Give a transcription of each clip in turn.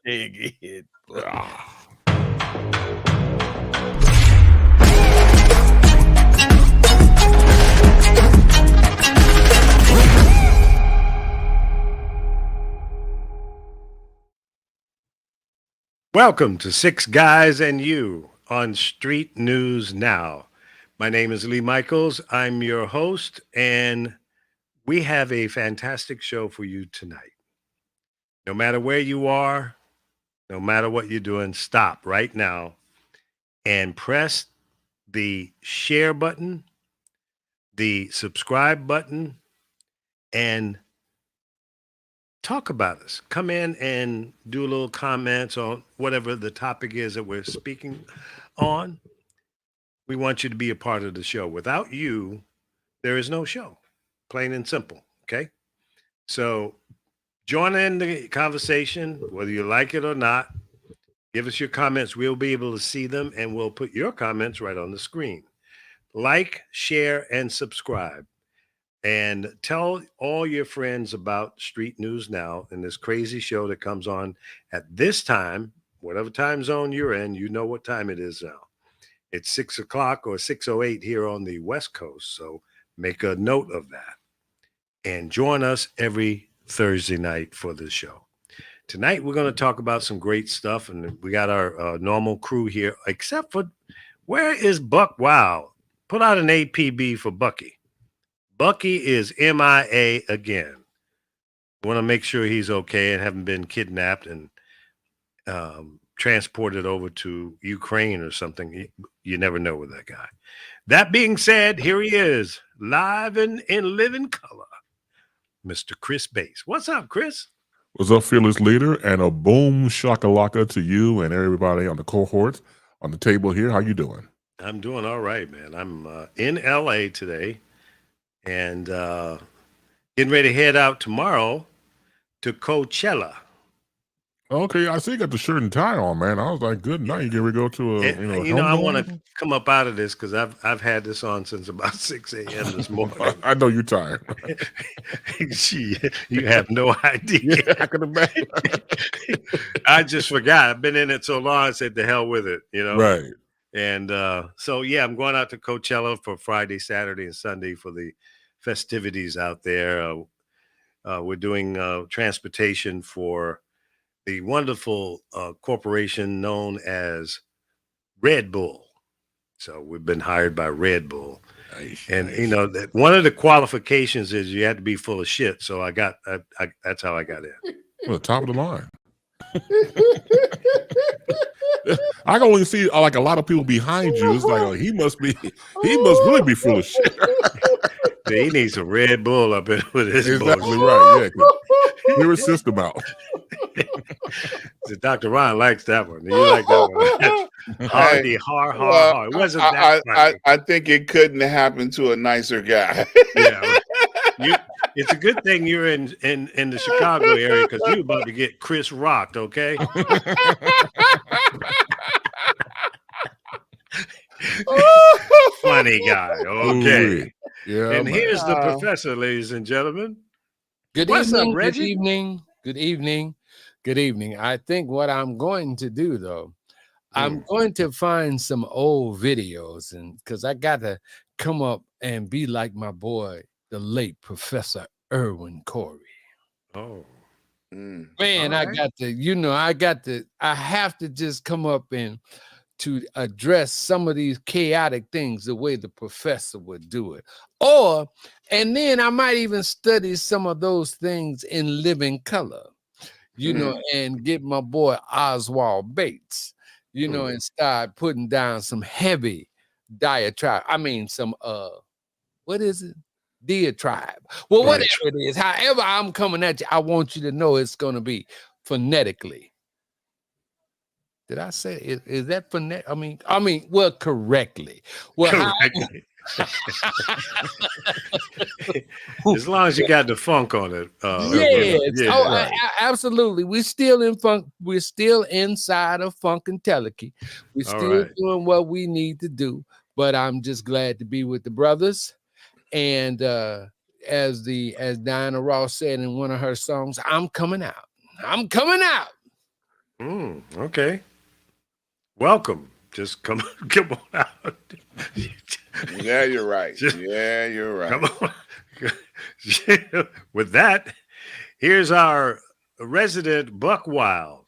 Dig it. Welcome to Six Guys and You on Street News Now. My name is Lee Michaels. I'm your host, and we have a fantastic show for you tonight. No matter where you are, no matter what you're doing, stop right now and press the share button, the subscribe button, and talk about us. Come in and do a little comments on whatever the topic is that we're speaking on. We want you to be a part of the show. Without you, there is no show. Plain and simple. Okay. So join in the conversation, whether you like it or not. Give us your comments. We'll be able to see them and we'll put your comments right on the screen. Like, share, and subscribe. And tell all your friends about Street News Now and this crazy show that comes on at this time, whatever time zone you're in, you know what time it is now. It's 6 o'clock or 6:08 here on the West Coast. So make a note of that. And join us every Thursday night for this show. Tonight, we're going to talk about some great stuff. And we got our normal crew here, except for where is Buck Wow? Put out an APB for Bucky. Bucky is MIA again. Want to make sure he's okay and haven't been kidnapped and transported over to Ukraine or something. You never know with that guy. That being said, here he is, live and in living color, Mr. Chris Bass. What's up, Chris? What's up, fearless leader? And a boom shakalaka to you and everybody on the cohort on the table here. How you doing? I'm doing all right, man. I'm in LA today. And getting ready to head out tomorrow to Coachella. Okay, I see you got the shirt and tie on, man. I was like, good night. You get ready to go to a I want to come up out of this because I've had this on since about 6 a.m. this morning. I know you're tired. You have no idea. Yeah, I can imagine. I just forgot. I've been in it so long. I said, the hell with it, Right. And so, yeah, I'm going out to Coachella for Friday, Saturday, and Sunday for the festivities out there. We're doing transportation for the wonderful corporation known as Red Bull. So we've been hired by Red Bull. Nice. That one of the qualifications is you had to be full of shit. So I that's how I got in. Well, top of the line. I can only see like a lot of people behind you. It's like he must really be full of shit. He needs a Red Bull up in with his exactly right. Yeah, clear his system out. So Dr. Ron likes that one. You like that one? Hard. It wasn't that I think it couldn't happen to a nicer guy. Yeah. It's a good thing you're in the Chicago area because you're about to get Chris rocked, okay? Funny guy, okay. Yeah. And here's the professor, ladies and gentlemen. What's up, Reggie? Good evening. I think what I'm going to do, though, I'm going to find some old videos, and because I got to come up and be like my boy, the late Professor Erwin Corey. Oh, man, right. I have to just come up and to address some of these chaotic things the way the professor would do it. And then I might even study some of those things in living color, and get my boy Oswald Bates, and start putting down some heavy diatribe. I mean, some, what is it? Diatribe. Well, whatever it is, however I'm coming at you, I want you to know it's going to be phonetically. Did I say is that phonetic? I mean, well, correctly. Well, correctly. As long as you got the funk on it. Absolutely. We're still in funk. We're still inside of Funkentelechy. We're still doing what we need to do. But I'm just glad to be with the brothers. And as Diana Ross said in one of her songs, I'm coming out. I'm coming out. Okay. Welcome. Just come come on out. Yeah, you're right. Just Yeah, you're right. come on. With that, here's our resident Buck Wild.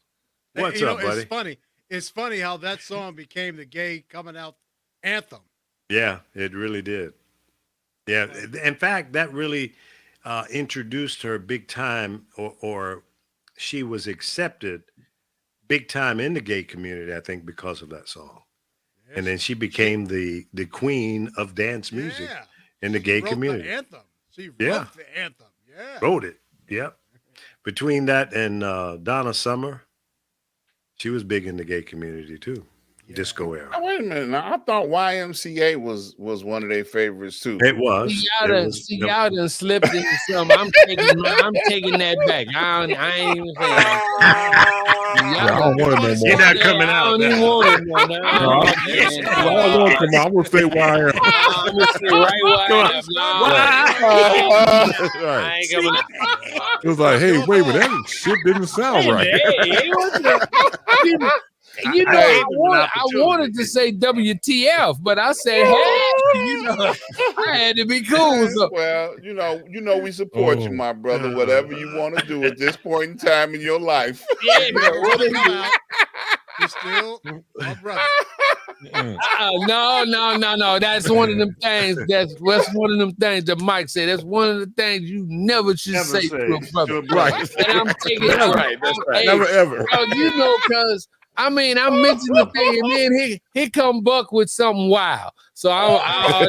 What's up, It's buddy? funny. It's funny how that song became the gay coming out anthem. Yeah, it really did. Yeah, in fact, that really introduced her big time, or she was accepted big time in the gay community. I think because of that song, Yeah, and then she became the queen of dance music yeah. in the She gay wrote community. the anthem. She wrote Yeah, the anthem. Yeah. wrote it. Yep. Between that and Donna Summer, she was big in the gay community too, Yeah. disco era. Now, wait a minute. Now, I thought YMCA was one of their favorites too. It was. See, It y'all done, was. see, y'all done slipped into something. I'm taking that back. I ain't even saying that. Yeah, I don't want it no You're more. not coming I out don't even now. want it no more. No, No, if man. I want to come out, I will say why I am. I'm gonna say right where Come I on. am. No, Why? I Right. ain't coming out. It was like, hey, wait a minute, that shit didn't sound right. Hey, what's the, you know, I gave him an I wanted to say WTF, but I said, hey, you know, I had to be cool. So, Well, we support you, Oh. my brother. Whatever you want to do at this point in time in your life. yeah, What is it? You're still my brother. Mm. no. That's one of them things. That's one of them things that Mike said. That's one of the things you never should Never say say to a brother. to a brother. Right. And I'm taking That's right. That's right. Hey, Never ever. because I mean, I mentioned the thing, and then he come Buck with something wild. So I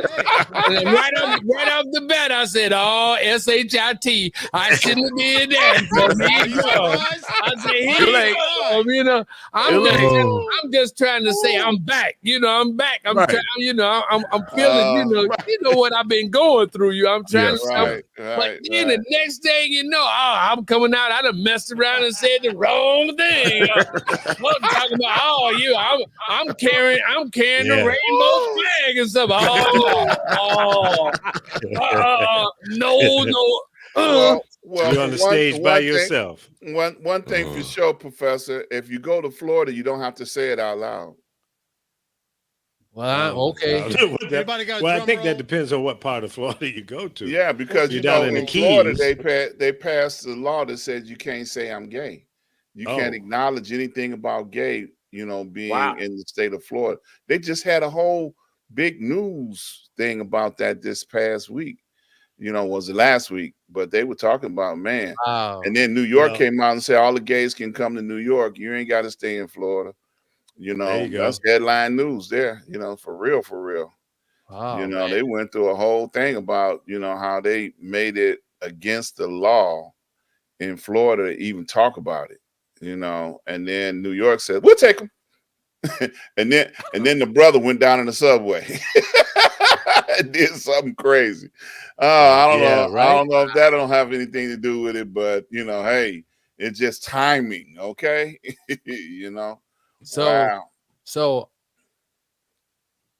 and right off the bat, I said, "Oh, SHIT. I shouldn't have did that." So here you go. I say, "Here you go." You know, I'm just trying to say I'm back. You know, I'm back. I'm Right. trying. You know, I'm feeling. You know what I've been going through. I'm trying Yes. to. Right. But Right. then the next thing you know, I'm coming out. I done messed around and said the wrong thing. I'm talking about, I'm carrying the Yeah. rainbow flag and stuff. No. Well, You're on the stage by yourself. One thing for sure, Professor. If you go to Florida, you don't have to say it out loud. Well, okay. Anybody got a Well, I drum think that roll? depends on what part of Florida you go to. Yeah, because You're down in the in Florida Keys. they passed the law that says you can't say I'm gay. You can't Oh. acknowledge anything about gay, being Wow. in the state of Florida. They just had a whole big news thing about that this past week. Was it last week? But they were talking about, man. Wow. And then New York Well- came out and said all the gays can come to New York. You ain't got to stay in Florida. There you go. That's headline news there, for real, for real. Man. They went through a whole thing about, how they made it against the law in Florida to even talk about it, and then New York said, we'll take them. and then the brother went down in the subway and did something crazy. I don't know. right? I don't know if that don't have anything to do with it, but hey, it's just timing, okay? Wow. So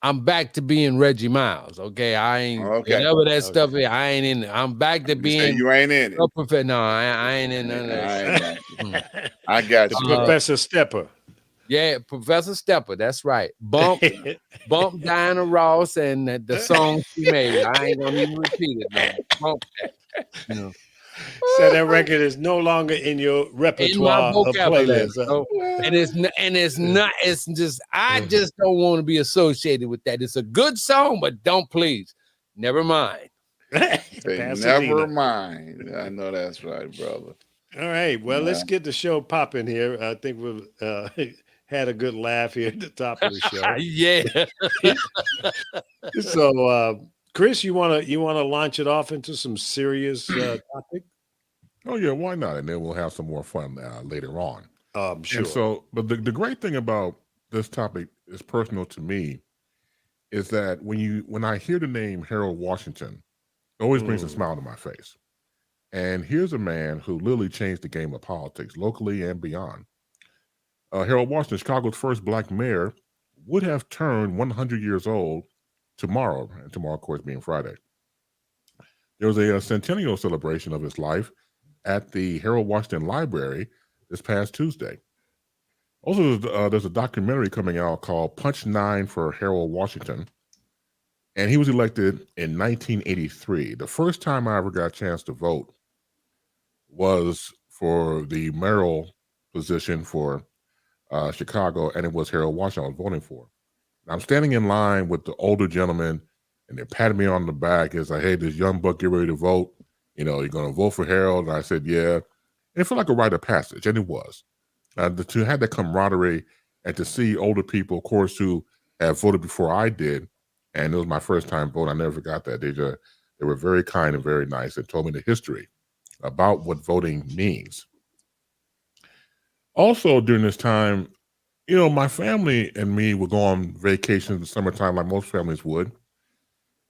I'm back to being Reggie Miles. Okay. I ain't whatever that stuff is. I ain't in. I'm back to You say being you ain't in it. No, I ain't in none of that. I got The you. Professor Stepper. Yeah, Professor Stepper. That's right. Bump Diana Ross and the song she made. I ain't gonna even repeat it. No. Bump that. So that record is no longer in your In repertoire my of vocabulary. playlists. So, it's just I just don't want to be associated with that. It's a good song, but don't please. Never mind. Say, Pasadena. never mind. I know that's right, brother. All right. Well, let's get the show popping here. I think we've had a good laugh here at the top of the show. Yeah. So, Chris, you wanna launch it off into some serious topic? Oh yeah, why not? And then we'll have some more fun later on. Sure. And so, but the great thing about this topic is personal to me is that when I hear the name Harold Washington, it always brings a smile to my face. And here's a man who literally changed the game of politics locally and beyond. Harold Washington, Chicago's first black mayor, would have turned 100 years old tomorrow, and tomorrow, of course, being Friday. There was a centennial celebration of his life at the Harold Washington Library this past Tuesday. Also, there's a documentary coming out called Punch 9 for Harold Washington. And he was elected in 1983. The first time I ever got a chance to vote was for the mayoral position for Chicago, and it was Harold Washington I was voting for. And I'm standing in line with the older gentleman, and they're patting me on the back as I, hey, this young buck, get ready to vote. You know, you're going to vote for Harold? And I said, yeah. And it felt like a rite of passage, and it was. To have that camaraderie and to see older people, of course, who have voted before I did, and it was my first time vote. I never forgot that. They were very kind and very nice and told me the history about what voting means. Also, during this time, you know, my family and me would go on vacation in the summertime like most families would.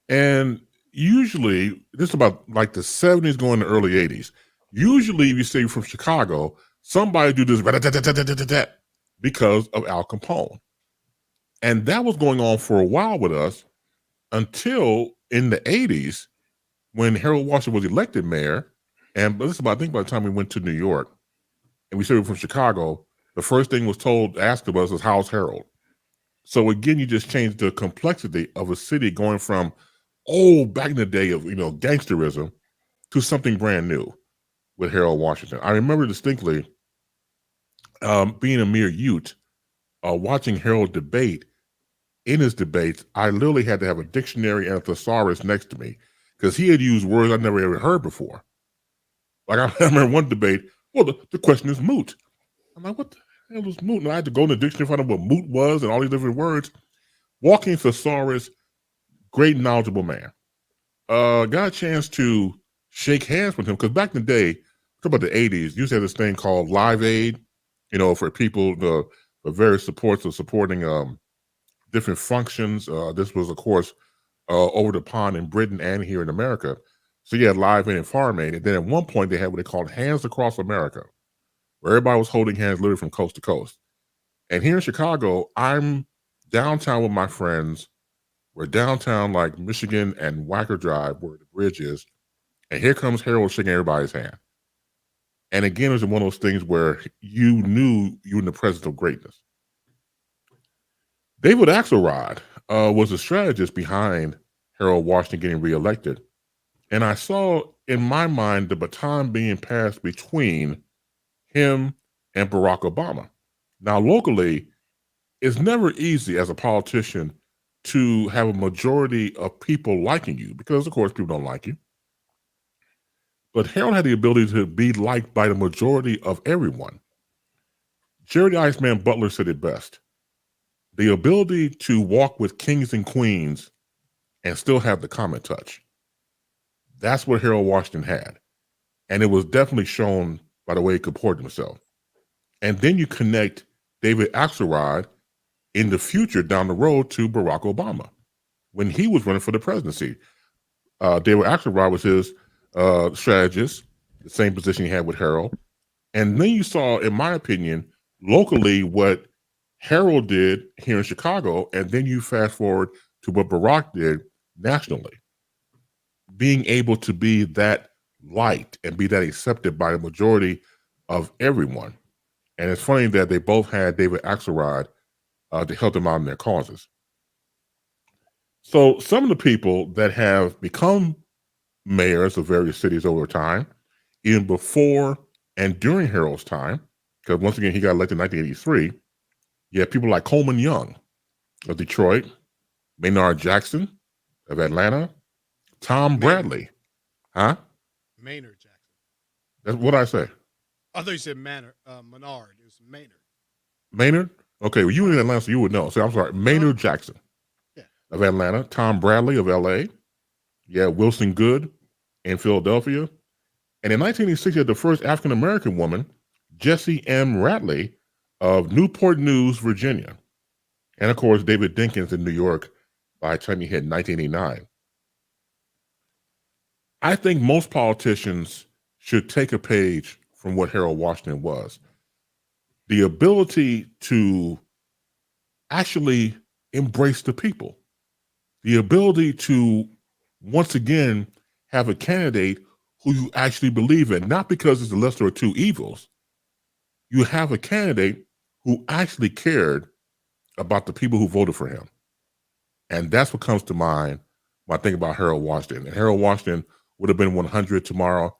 And usually, this is about like the 70s going to early 80s. Usually, if you say you're from Chicago, somebody do this because of Al Capone. And that was going on for a while with us until in the 80s when Harold Washington was elected mayor. And this is about, I think by the time we went to New York and we said we were from Chicago, the first thing was asked of us is, how's Harold? So again, you just changed the complexity of a city going from, back in the day of, you know, gangsterism to something brand new with Harold Washington. I remember distinctly being a mere youth, watching Harold debate. In his debates, I literally had to have a dictionary and a thesaurus next to me because he had used words I never ever heard before. Like I remember one debate, well, the question is moot. I'm like, what the hell is moot? And I had to go in the dictionary to find out what moot was and all these different words. Walking thesaurus, great knowledgeable man. Got a chance to shake hands with him because back in the day, talk about the 80s, you used to have this thing called Live Aid, you know, for people, the various supports of supporting different functions. This was, of course, over the pond in Britain and here in America. So you had Live Aid and Farm Aid. And then at one point, they had what they called Hands Across America, where everybody was holding hands literally from coast to coast. And here in Chicago, I'm downtown with my friends. We're downtown like Michigan and Wacker Drive, where the bridge is. And here comes Harold shaking everybody's hand. And again, it was one of those things where you knew you were in the presence of greatness. David Axelrod was the strategist behind Harold Washington getting reelected. And I saw in my mind the baton being passed between him and Barack Obama. Now, locally, it's never easy as a politician to have a majority of people liking you because, of course, people don't like you. But Harold had the ability to be liked by the majority of everyone. Jerry the Iceman Butler said it best. The ability to walk with kings and queens and still have the common touch. That's what Harold Washington had. And it was definitely shown by the way he comported himself. And then you connect David Axelrod in the future down the road to Barack Obama when he was running for the presidency. David Axelrod was his strategist, the same position he had with Harold. And then you saw, in my opinion, locally what Harold did here in Chicago, and then you fast forward to what Barack did nationally. Being able to be that light and be that accepted by the majority of everyone. And it's funny that they both had David Axelrod to help them out in their causes. So some of the people that have become mayors of various cities over time, even before and during Harold's time, because once again, he got elected in 1983, you have people like Coleman Young of Detroit, Maynard Jackson of Atlanta, Tom Bradley. Huh? Maynard Jackson. That's what I say. I thought you said Menard. It was Maynard. Maynard? Okay, well, you were in Atlanta, so you would know. So I'm sorry, Maynard Jackson of Atlanta, Tom Bradley of LA, Wilson Good in Philadelphia. And in 1986, you had the first African-American woman, Jessie M. Ratley of Newport News, Virginia. And of course, David Dinkins in New York by the time he hit 1989. I think most politicians should take a page from what Harold Washington was. The ability to actually embrace the people. The ability to, once again, have a candidate who you actually believe in, not because it's the lesser of two evils. You have a candidate who actually cared about the people who voted for him. And that's what comes to mind when I think about Harold Washington. And Harold Washington would have been 100 tomorrow.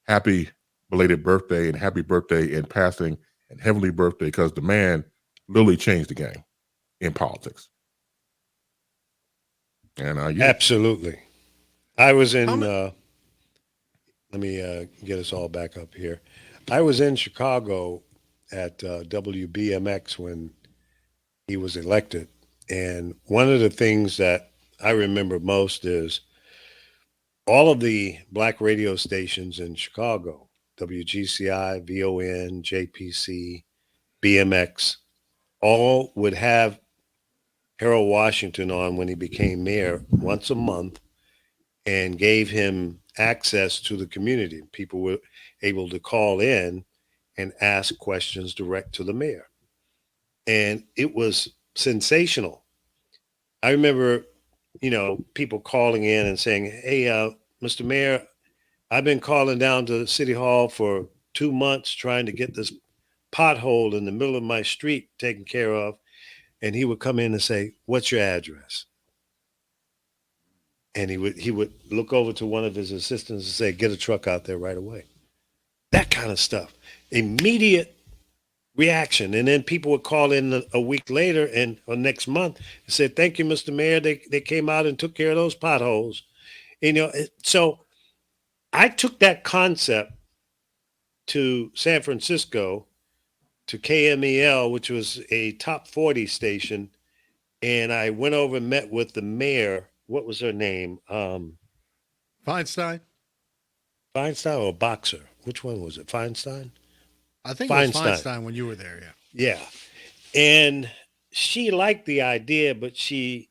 Happy belated birthday, and happy birthday in passing, and heavenly birthday, because the man literally changed the game in politics. And Absolutely. I was in, let me get us all back up here. I was in Chicago at WBMX when he was elected. And one of the things that I remember most is all of the black radio stations in Chicago, WGCI, VON, JPC, BMX, all would have Harold Washington on when he became mayor once a month and gave him access to the community. People were able to call in and ask questions direct to the mayor. And it was sensational. I remember, people calling in and saying, "Hey, Mr. Mayor, I've been calling down to City Hall for 2 months trying to get this pothole in the middle of my street taken care of." And he would come in and say, "What's your address?" And he would look over to one of his assistants and say, "Get a truck out there right away." That kind of stuff. Immediate reaction. And then people would call in a week later or next month and say, "Thank you, Mr. Mayor. They came out and took care of those potholes." So I took that concept to San Francisco, to KMEL, which was a top 40 station. And I went over and met with the mayor. What was her name? Feinstein? Feinstein or Boxer? Which one was it? Feinstein? I think it was Feinstein when you were there, yeah. Yeah. And she liked the idea, but she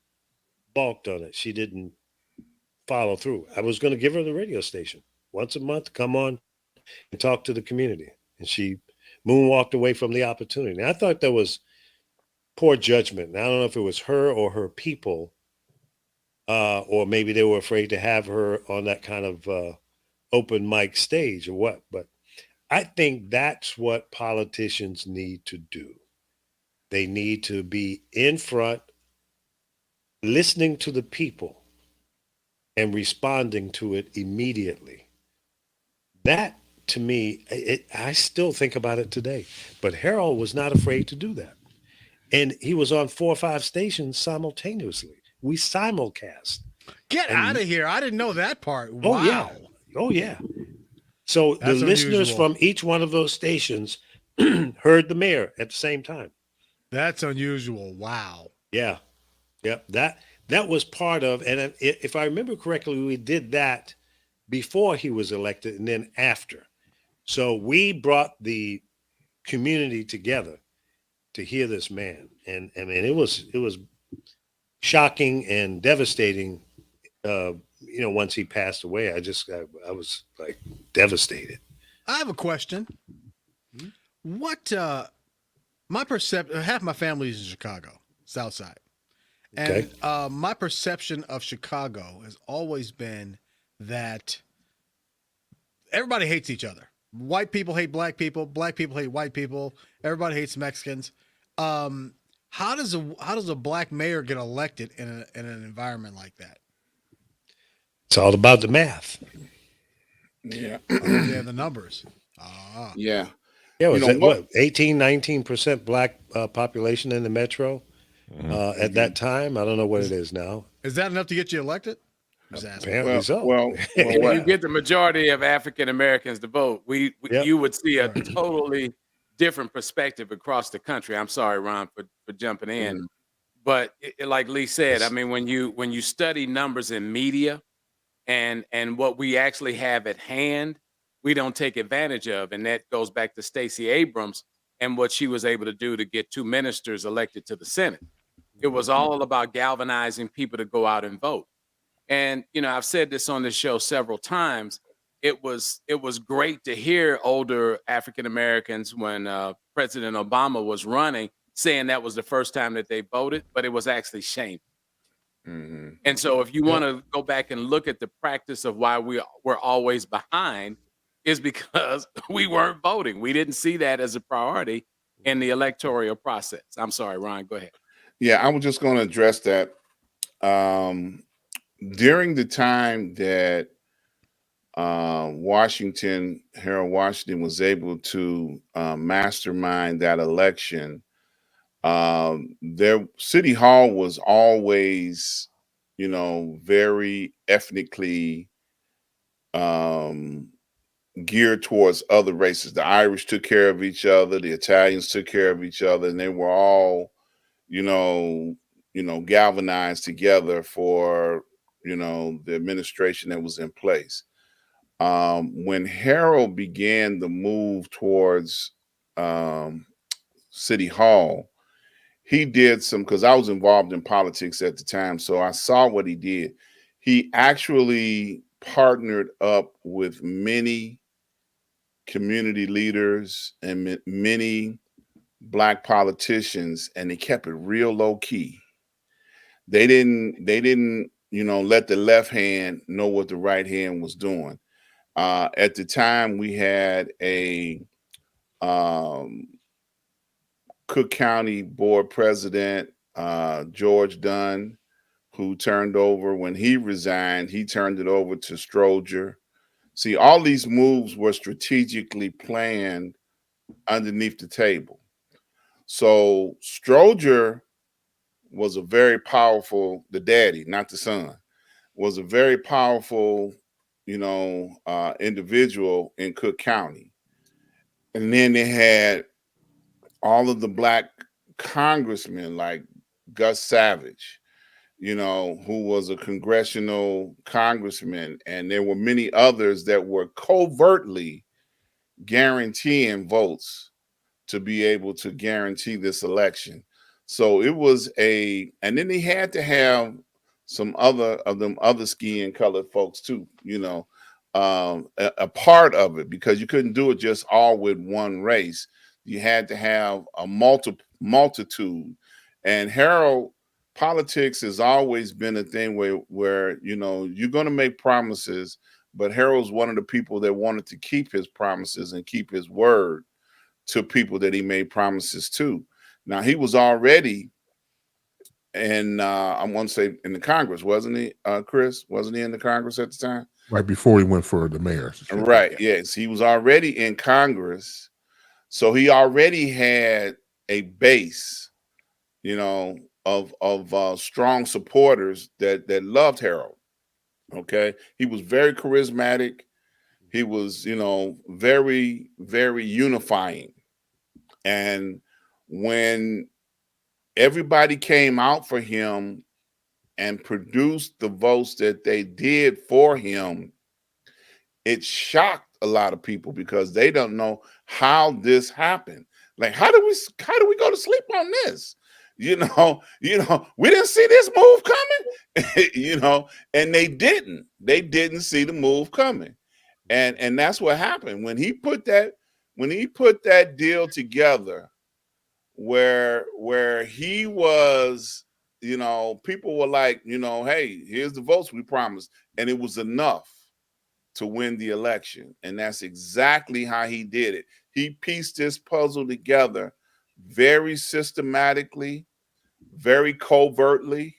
balked on it. She didn't follow through. I was going to give her the radio station once a month, come on and talk to the community. And she moonwalked away from the opportunity. And I thought that was poor judgment. And I don't know if it was her or her people, or maybe they were afraid to have her on that kind of open mic stage or what. But I think that's what politicians need to do. They need to be in front, listening to the people and responding to it immediately. That, to me, I still think about it today. But Harold was not afraid to do that. And he was on 4 or 5 stations simultaneously. We simulcast. Get out of here. I didn't know that part. Oh, Wow. yeah. Oh, yeah. So That's the listeners unusual. from each one of those stations heard the mayor at the same time. That's unusual. Wow. Yeah. Yep. That was part of, and if I remember correctly, we did that before he was elected and then after. So we brought the community together to hear this man. And I mean, it was shocking and devastating. Once he passed away, I was like devastated. I have a question. What my perception, half my family is in Chicago, South Side. And my perception of Chicago has always been that everybody hates each other. White people hate black people hate white people, everybody hates Mexicans. How does a black mayor get elected in an environment like that? It's all about the math. Yeah. Yeah, the numbers. Yeah. Yeah, was that what 18, 19% black population in the metro at that time? I don't know what it is now. Is that enough to get you elected? Apparently so. Well, if you get the majority of African Americans to vote, you would see a totally different perspective across the country. I'm sorry, Ron, for jumping in. But like Lee said, I mean, when you study numbers in media and what we actually have at hand, we don't take advantage of. And that goes back to Stacey Abrams and what she was able to do to get 2 ministers elected to the Senate. It was all about galvanizing people to go out and vote. And, I've said this on this show several times. It was great to hear older African Americans when President Obama was running saying that was the first time that they voted, but it was actually shameful. Mm-hmm. And so if you want to go back and look at the practice of why we're always behind, is because we weren't voting. We didn't see that as a priority. in the electoral process. I'm sorry, Ron, go ahead. Yeah, I was just going to address that. During the time that Harold Washington was able to mastermind that election, their City Hall was always, very ethnically geared towards other races. The Irish took care of each other, the Italians took care of each other, and they were all, galvanized together for, the administration that was in place. When Harold began the move towards City Hall, he did some, because I was involved in politics at the time, so I saw what he did. He actually partnered up with many community leaders and many Black politicians, and they kept it real low key. They didn't let the left hand know what the right hand was doing. At the time, we had a Cook County board president, George Dunn, who turned over, when he resigned, he turned it over to Stroger. See, all these moves were strategically planned underneath the table. So Stroger was a very powerful, the daddy, not the son, was a very powerful, individual in Cook County. And then they had all of the Black congressmen like Gus Savage, who was a congressional congressman. And there were many others that were covertly guaranteeing votes to be able to guarantee this election. So it was and then he had to have some other skin colored folks too, a part of it, because you couldn't do it just all with one race. You had to have a multitude. And Harold, politics has always been a thing where you're going to make promises, but Harold's one of the people that wanted to keep his promises and keep his word to people that he made promises to. Now, he was already I want to say in the Congress, wasn't he, Chris? Wasn't he in the Congress at the time? Right before he went for the mayor. Right, yes. He was already in Congress. So he already had a base, of strong supporters that loved Harold. Okay. He was very charismatic. He was, very, very unifying. And when everybody came out for him and produced the votes that they did for him, it shocked a lot of people, because they don't know how this happened. Like, how do we go to sleep on this? We didn't see this move coming, and they didn't see the move coming. And that's what happened when he put that deal together, where he was, people were like, hey, here's the votes we promised, and it was enough to win the election. And that's exactly how he did it. He pieced this puzzle together very systematically, very covertly.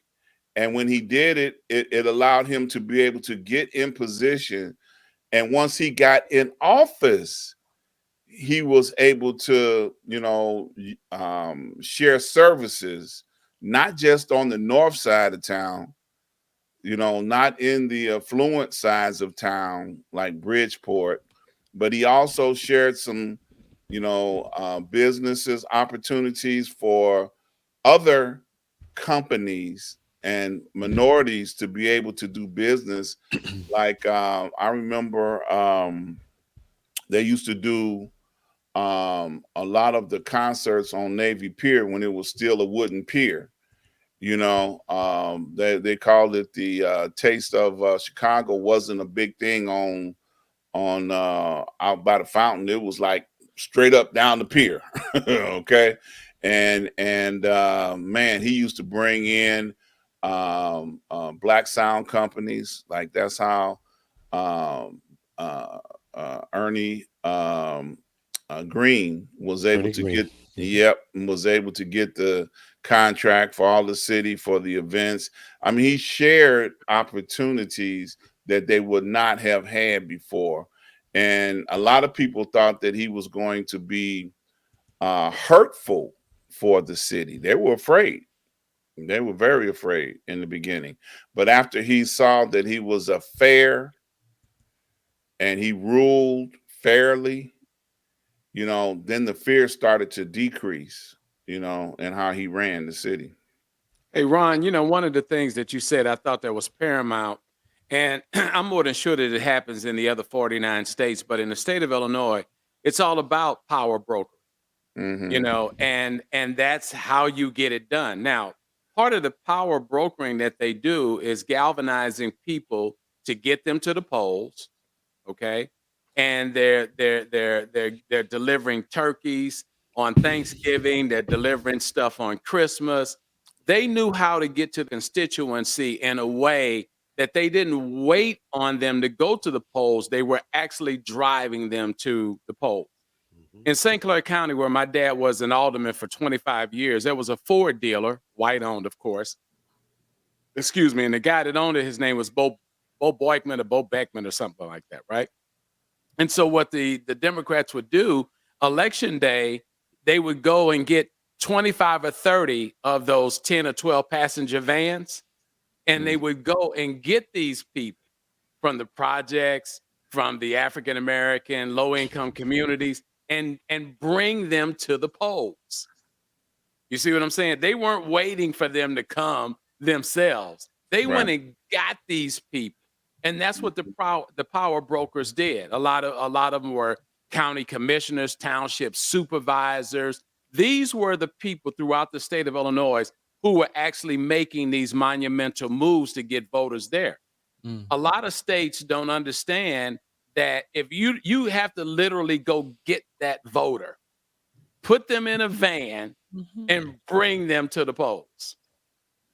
And when he did it, it allowed him to be able to get in position. And once he got in office, he was able to, share services, not just on the north side of town, not in the affluent sides of town like Bridgeport, but he also shared some, businesses, opportunities for other companies and minorities to be able to do business. Like I remember they used to do a lot of the concerts on Navy Pier when it was still a wooden pier. They called it the Taste of Chicago. Wasn't a big thing on out by the fountain. It was like straight up down the pier. Okay. And man, he used to bring in black sound companies. Like, that's how Ernie Green was able to get Yep, and was able to get the contract for all the city for the events. I mean, he shared opportunities that they would not have had before. And a lot of people thought that he was going to be hurtful for the city. They were afraid. They were very afraid in the beginning. But after he saw that he was a fair and he ruled fairly, you know, then the fear started to decrease, you know, and how he ran the city. Hey, Ron, you know, one of the things that you said, I thought that was paramount. And I'm more than sure that it happens in the other 49 states, but in the state of Illinois, it's all about power broker, you know, and that's how you get it done. Now, part of the power brokering that they do is galvanizing people to get them to the polls, okay? And they're delivering turkeys on Thanksgiving, they're delivering stuff on Christmas. They knew how to get to the constituency in a way that they didn't wait on them to go to the polls. They were actually driving them to the polls. In St. Clair County, where my dad was an alderman for 25 years, there was a Ford dealer, white owned, of course. Excuse me. And the guy that owned it, his name was Bo Boykman or Bo Beckman or something like that, right? And so what the Democrats would do, election day, they would go and get 25 or 30 of those 10 or 12 passenger vans, and they would go and get these people from the projects, from the African American, low income communities, and bring them to the polls. You see what I'm saying? They weren't waiting for them to come themselves. They went and got these people. And that's what the power brokers did. A lot of them were county commissioners, township supervisors. These were the people throughout the state of Illinois who were actually making these monumental moves to get voters there. A lot of states don't understand that if you have to literally go get that voter, put them in a van and bring them to the polls.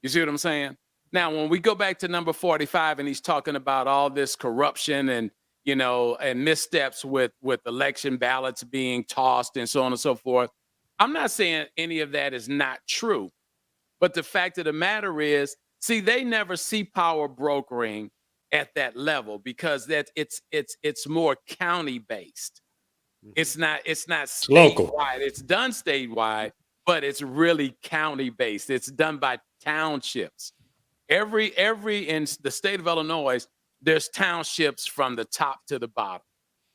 You see what I'm saying? Now, when we go back to number 45 and he's talking about all this corruption and, you know, and missteps with election ballots being tossed and so on and so forth, I'm not saying any of that is not true. But the fact of the matter is, see, they never see power brokering at that level because that it's more county based. It's not statewide. Local. It's done statewide, but it's really county based. It's done by townships. Every in the state of Illinois, there's townships from the top to the bottom.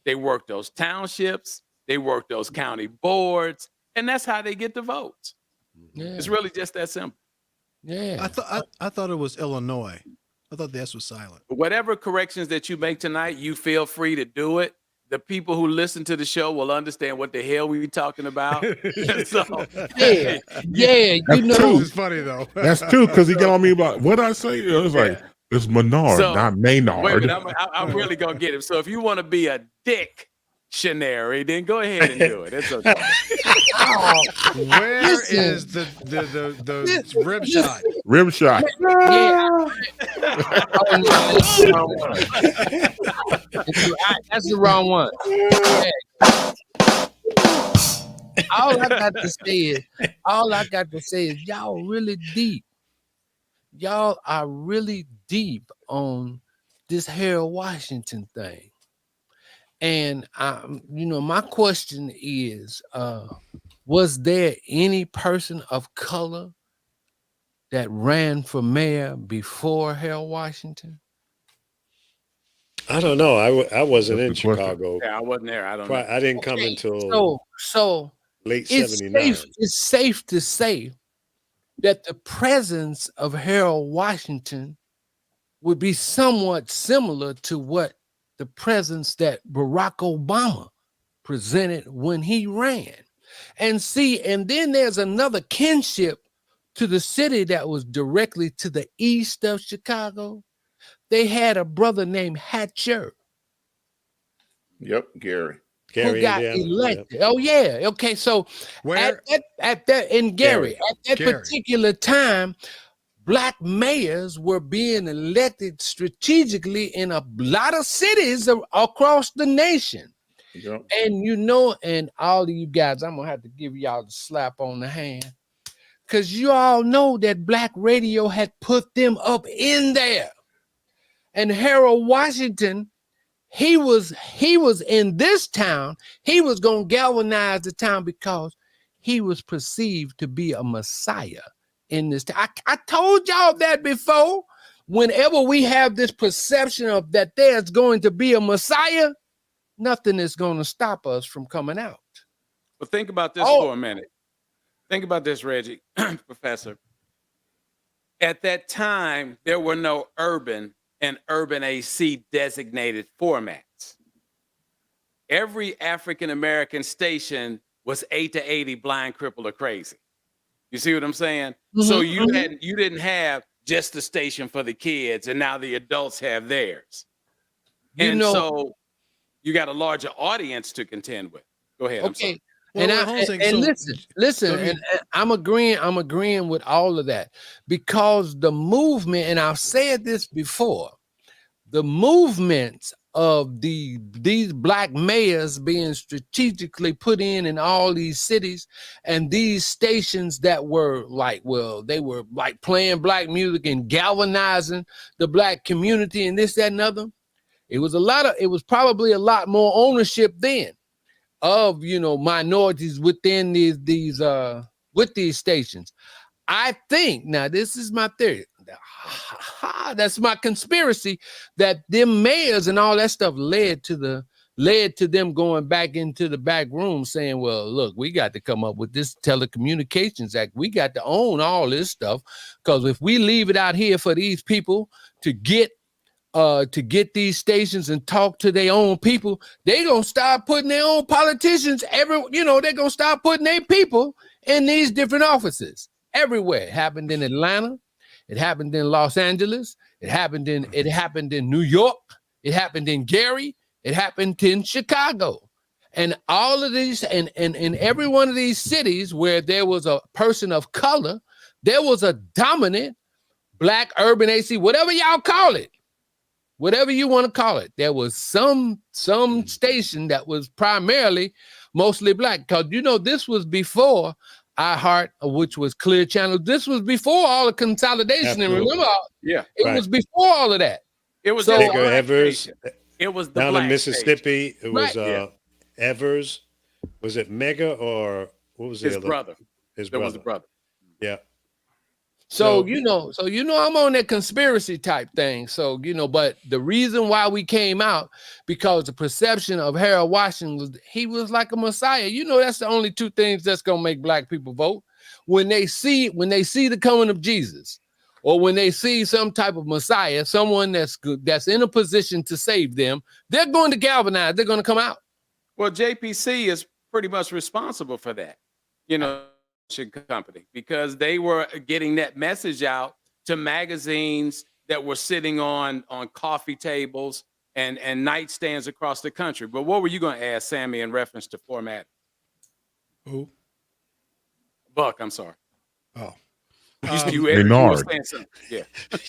They work those townships, they work those county boards, and that's how they get the votes. Yeah. It's really just that simple. Yeah. I thought it was Illinois. I thought the S was silent. Whatever corrections that you make tonight, you feel free to do it. The people who listen to the show will understand what the hell we were talking about. So, yeah, you know, it's funny though. That's true because he got on me about what I say. It was like it's Menard, not Maynard. Wait a minute, I'm really gonna get him. So if you want to be a dictionary, then go ahead and do it. It's okay. Where is the rib shot? Rib shot. That's the wrong one. All I got to say is y'all really deep. Y'all are really deep on this Harold Washington thing. And you know, my question is, was there any person of color that ran for mayor before Harold Washington? I don't know. I wasn't in Chicago. Yeah, I wasn't there. I don't know. I didn't come until so late 79. It's safe to say that the presence of Harold Washington would be somewhat similar to what the presence that Barack Obama presented when he ran. And then there's another kinship to the city that was directly to the east of Chicago. They had a brother named Hatcher. Yep, Gary. Who got elected. Yep. Oh, yeah. Okay, so at that in Gary, at that particular time, Black mayors were being elected strategically in a lot of cities across the nation. Yep. And you know, and all of you guys, I'm gonna have to give y'all the slap on the hand. Because you all know that black radio had put them up in there. And Harold Washington, he was in this town. He was gonna galvanize the town because he was perceived to be a messiah in this town. I told y'all that before. Whenever we have this perception of that there's going to be a messiah, nothing is going to stop us from coming out. But think about this for a minute. Think about this, Reggie, Professor. At that time, there were no urban and urban AC designated formats. Every African-American station was 8 to 80, blind, crippled, or crazy. You see what I'm saying? Mm-hmm. So you didn't have just the station for the kids, and now the adults have theirs. So you got a larger audience to contend with. Go ahead. Okay. I'm sorry. Well, listen, and I'm agreeing with all of that, because the movement, and I've said this before, the movements of these black mayors being strategically put in all these cities, and these stations that were like, well, they were like playing black music and galvanizing the black community and this, that, and other. It was probably a lot more ownership then of, you know, minorities within these stations. I think, now this is my theory, that's my conspiracy, that them mayors and all that stuff led to them going back into the back room saying, well, look, we got to come up with this Telecommunications Act. We got to own all this stuff, because if we leave it out here for these people to get these stations and talk to their own people, they gonna start putting their own politicians they're gonna start putting their people in these different offices everywhere. It happened in Atlanta, it happened in Los Angeles, it happened in New York, it happened in Gary, it happened in Chicago. And all of these, and in every one of these cities where there was a person of color, there was a dominant black urban AC, whatever y'all call it. Whatever you want to call it, there was some station that was primarily mostly black. Because, you know, this was before iHeart, which was Clear Channel. This was before all the consolidation. Absolutely. And remember, it was before all of that. It was Bigger Evers. It was the down black in Mississippi. station. It was Evers. Was it Mega, or what was his brother? His brother. Was the brother. Yeah. So I'm on that conspiracy type thing. So, you know, but the reason why we came out, because the perception of Harold Washington was he was like a messiah. You know, that's the only two things that's gonna make black people vote. When they see the coming of Jesus, or when they see some type of messiah, someone that's good, that's in a position to save them, they're going to galvanize, they're going to come out. Well, JPC is pretty much responsible for that. You know, company, because they were getting that message out to magazines that were sitting on coffee tables and nightstands across the country. But what were you going to ask, Sammy, in reference to format? Who? Buck, I'm sorry. Oh. You were saying something. Yeah.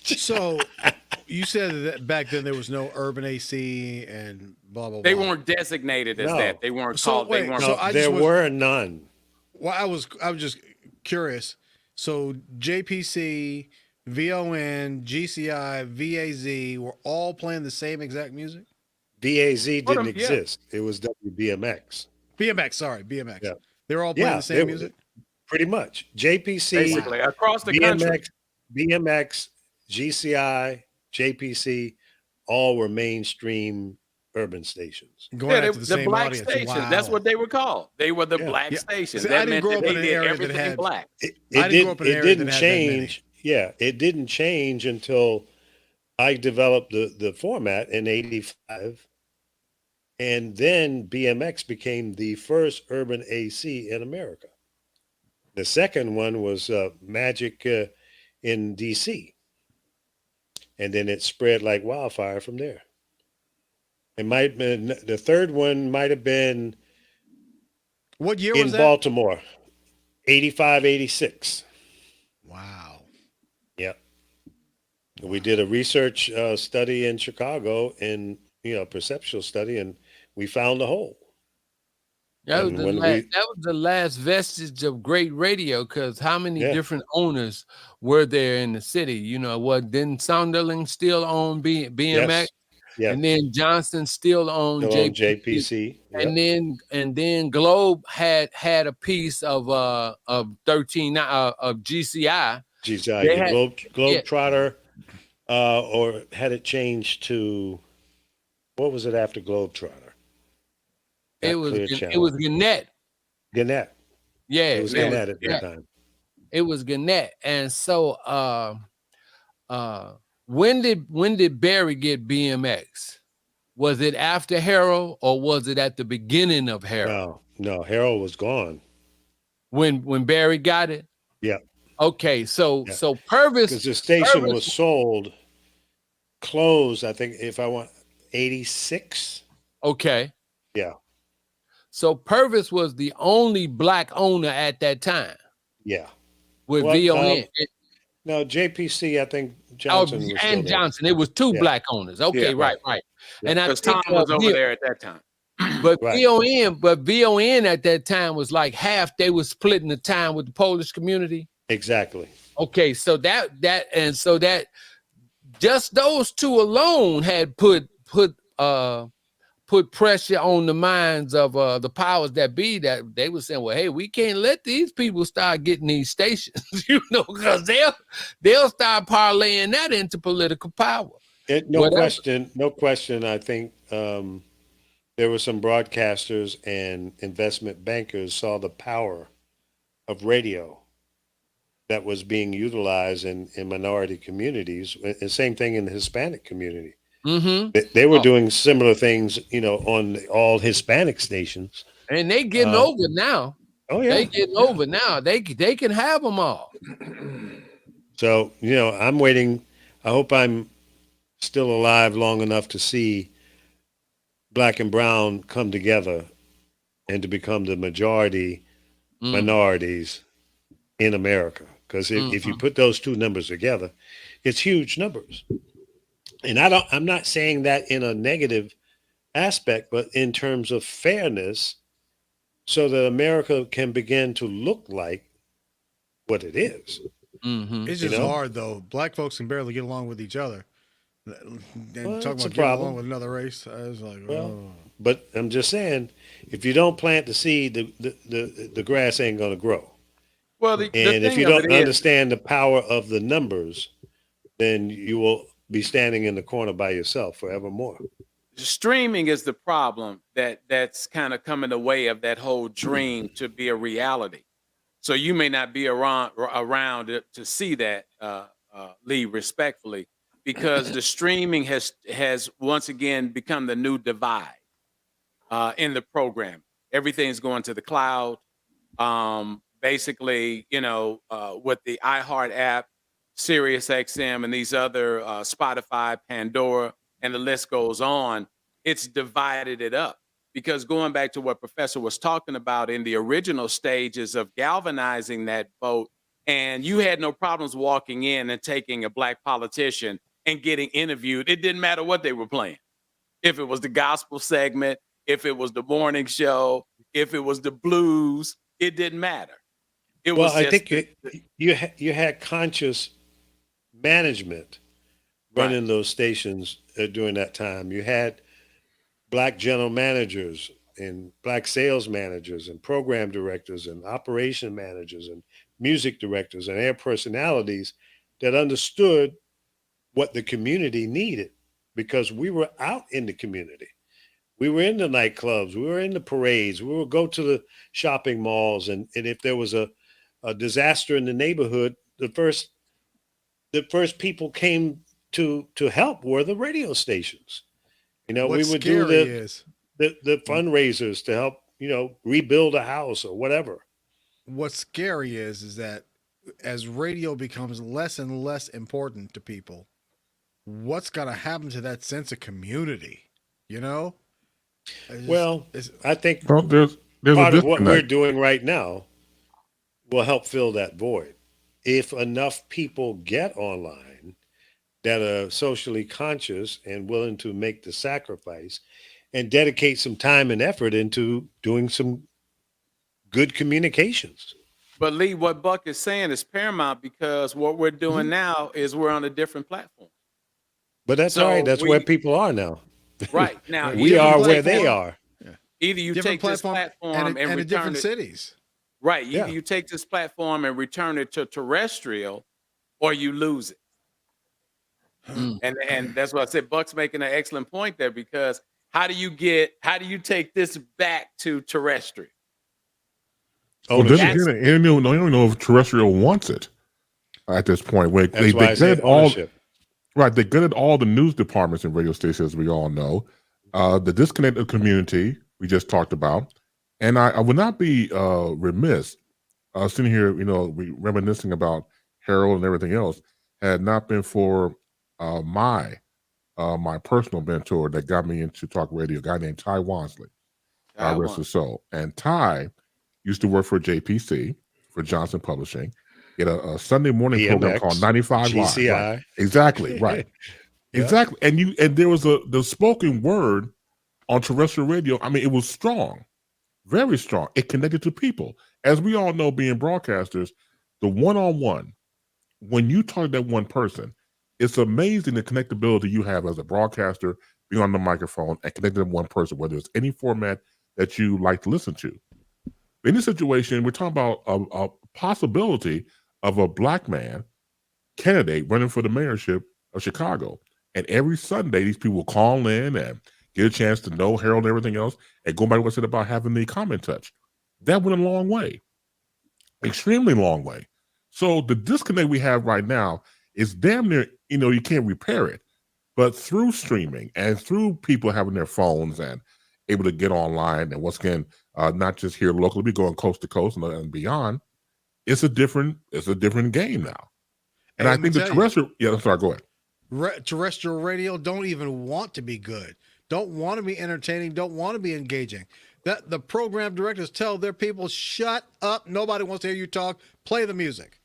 So you said that back then there was no urban AC and blah, blah, blah. They weren't designated as that. They weren't called. Wait, they weren't. so there were none. Well, I was just curious. So JPC, VON, GCI, VAZ were all playing the same exact music? VAZ didn't exist. It was WBMX. BMX. Yeah. They were all playing the same music? Pretty much. JPC, basically across the country. BMX, GCI, JPC, all were mainstream urban stations. Going after the same black audience. stations. Wow. That's what they were called. They were the black stations. See, that I didn't meant grow up that in they an did area everything that had black. I didn't grow up in an area that had change. It didn't change until I developed the format in '85, and then BMX became the first urban AC in America. The second one was Magic in DC, and then it spread like wildfire from there. It might have been, the third one might have been, what year in was that? Baltimore, 85, 86. Wow. Yep. We did a research study in Chicago, and perceptual study, and we found the hole. That was And when we, the last vestige of great radio, because how many yeah, different owners were there in the city? You know, what didn't Sunderland still own BMX? yes, yes, And then Johnson still owned still on JPC. JPC. And Yep. then Globe had a piece of 13 of GCI. Geez, They yeah, had Globetrotter, or had it changed to, what was it after Globetrotter? it Not was Clear it Channel. was Gannett. Gannett. Yeah, It was it was Gannett at that time. it was Gannett. And so when did Barry get BMX? Was it after Harold or was it at the beginning of Harold? No, Harold was gone. When Barry got it? Yeah, Okay, so yeah. Purvis, Because the station Purvis, was closed, I think, if I want, 86. okay. Yeah, So Purvis was the only black owner at that time yeah. with Well, VON. no, JPC, I think Johnson was still And there. Johnson. It was two Yeah. black owners. Okay, Yeah. right. Yeah. And I Because think Tom was over there at that time. but Right. VON at that time was like half. They were splitting the time with the Polish community. Exactly. Okay, so that just those two alone had put pressure on the minds of the powers that be, that they were saying, well, hey, we can't let these people start getting these stations, you know, because they'll start parlaying that into political power. No question. I think there were some broadcasters and investment bankers saw the power of radio that was being utilized in minority communities. And same thing in the Hispanic community. Mm-hmm. They were doing similar things, you know, on all Hispanic stations. And they getting over now. Oh yeah, they getting over now. They can have them all. So, you know, I'm waiting. I hope I'm still alive long enough to see black and brown come together and to become the majority minorities in America. Because if you put those two numbers together, it's huge numbers. And I'm not saying that in a negative aspect, but in terms of fairness, so that America can begin to look like what it is. Mm-hmm. It's just hard though. Black folks can barely get along with each other. And talking about getting along with another race, I was like, But I'm just saying, if you don't plant the seed, the grass ain't going to grow. Well, If you don't understand the power of the numbers, then you will be standing in the corner by yourself forevermore. Streaming is the problem that's kind of come in the way of that whole dream to be a reality. So you may not be around to see that, Lee, respectfully, because the streaming has once again become the new divide in the program. Everything's going to the cloud. Basically, you know, with the iHeart app, Sirius XM, and these other Spotify, Pandora, and the list goes on, it's divided it up. Because going back to what Professor was talking about in the original stages of galvanizing that vote, and you had no problems walking in and taking a black politician and getting interviewed. It didn't matter what they were playing. If it was the gospel segment, if it was the morning show, if it was the blues, it didn't matter. I think you had conscious management running those stations during that time. You had black general managers and black sales managers and program directors and operation managers and music directors and air personalities that understood what the community needed, because we were out in the community. We were in the nightclubs, we were in the parades, we would go to the shopping malls, and if there was a disaster in the neighborhood, the first people came to help were the radio stations. You know, we would do the fundraisers to help, you know, rebuild a house or whatever. What's scary is that as radio becomes less and less important to people, what's going to happen to that sense of community? You know? I think there's part of what we're doing right now will help fill that void. If enough people get online that are socially conscious and willing to make the sacrifice and dedicate some time and effort into doing some good communications. But Lee, what Buck is saying is paramount because what we're doing now is we're on a different platform. But that's all right. That's where people are now. Right. Now, we are where they are. Either you Different take this platform and in return different it, cities. right. Either you take this platform and return it to terrestrial, or you lose it. And that's what I said. Buck's making an excellent point there because how do you take this back to terrestrial? Well, then again, I don't even know if terrestrial wants it at this point. Where they gutted they gutted all the news departments and radio stations, as we all know. The disconnected community we just talked about, and I would not be remiss sitting here, reminiscing about Harold and everything else, had not been for my personal mentor that got me into talk radio, a guy named Ty Wansley. God rest his soul. And Ty used to work for JPC, for Johnson Publishing. He had a Sunday morning PMX, program called 95 GCI. Live. Right. Exactly, right. Exactly. And there was the spoken word on terrestrial radio. I mean, it was strong, very strong. It connected to people. As we all know, being broadcasters, the one-on-one, when you talk to that one person, it's amazing the connectability you have as a broadcaster, being on the microphone and connecting to one person, whether it's any format that you like to listen to. In this situation, we're talking about a possibility of a black man candidate running for the mayorship of Chicago. And every Sunday, these people will call in and get a chance to know Harold and everything else, and go back to what I said about having the comment touch. That went a long way, extremely long way. So the disconnect we have right now is damn near, you can't repair it. But through streaming and through people having their phones and able to get online, and once again, not just here locally, but going coast to coast and beyond, it's a different game now. And I think the terrestrial, I'm sorry, go ahead. Terrestrial radio don't even want to be good, don't want to be entertaining, don't want to be engaging. That the program directors tell their people, shut up, nobody wants to hear you talk, play the music.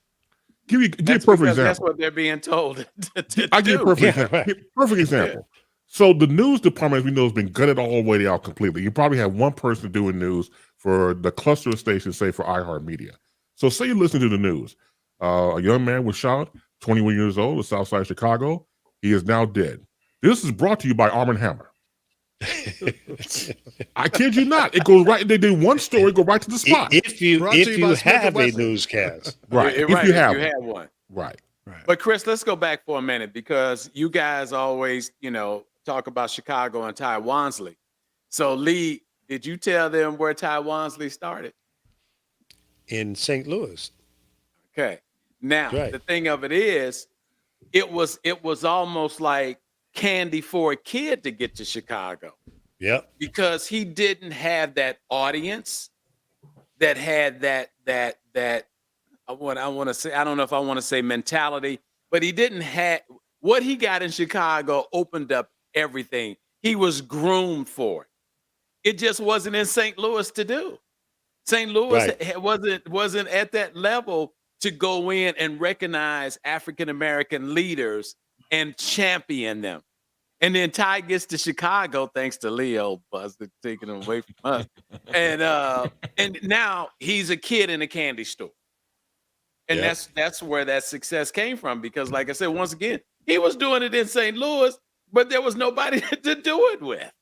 Give a perfect example. That's what they're being told to I give a perfect example. So the news department, as we know, has been gutted all the way out completely. You probably have one person doing news for the cluster of stations, say for iHeartMedia. So say you listen to the news. A young man was shot, 21 years old, in South Side Chicago. He is now dead. This is brought to you by Arm & Hammer. I kid you not. It goes right. They do one story, go right to the spot. If you have a newscast, right? If you have one, right. But Chris, let's go back for a minute because you guys always, talk about Chicago and Ty Wansley. So Lee, did you tell them where Ty Wansley started? In St. Louis. Okay. Now the thing of it is, it was almost like candy for a kid to get to Chicago. Yep. Because he didn't have that audience that had that I want to say, I don't know if I want to say mentality, but he didn't have what he got in Chicago opened up everything. He was groomed for it. It just wasn't in St. Louis to do. St. Louis wasn't at that level to go in and recognize African-American leaders and champion them. And then Ty gets to Chicago, thanks to Leo Buzzard taking him away from us. And now he's a kid in a candy store. And that's where that success came from. Because like I said, once again, he was doing it in St. Louis, but there was nobody to do it with.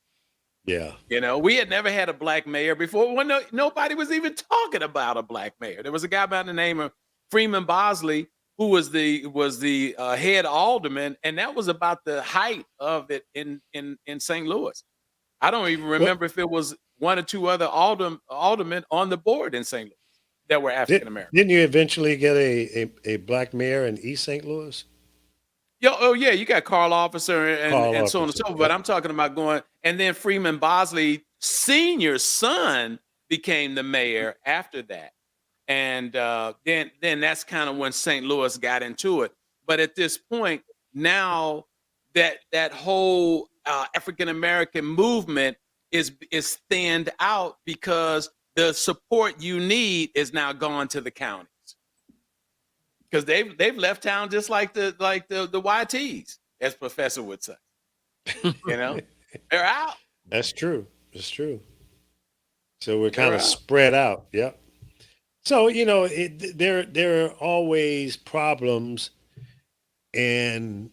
Yeah. We had never had a black mayor before. When nobody was even talking about a black mayor. There was a guy by the name of Freeman Bosley, who was the head alderman, and that was about the height of it in St. Louis. I don't even remember if it was one or two other aldermen on the board in St. Louis that were African American. Didn't you eventually get a black mayor in East St. Louis? Yeah, you got Carl Officer and so on and so forth. But I'm talking about going, and then Freeman Bosley Sr.'s son became the mayor after that. And then that's kind of when St. Louis got into it. But at this point, now that whole African-American movement is thinned out because the support you need is now gone to the counties. Because they've left town just like the YTs, as Professor would say. They're out. That's true. It's true. So we're kind of spread out. Yep. So, there are always problems, and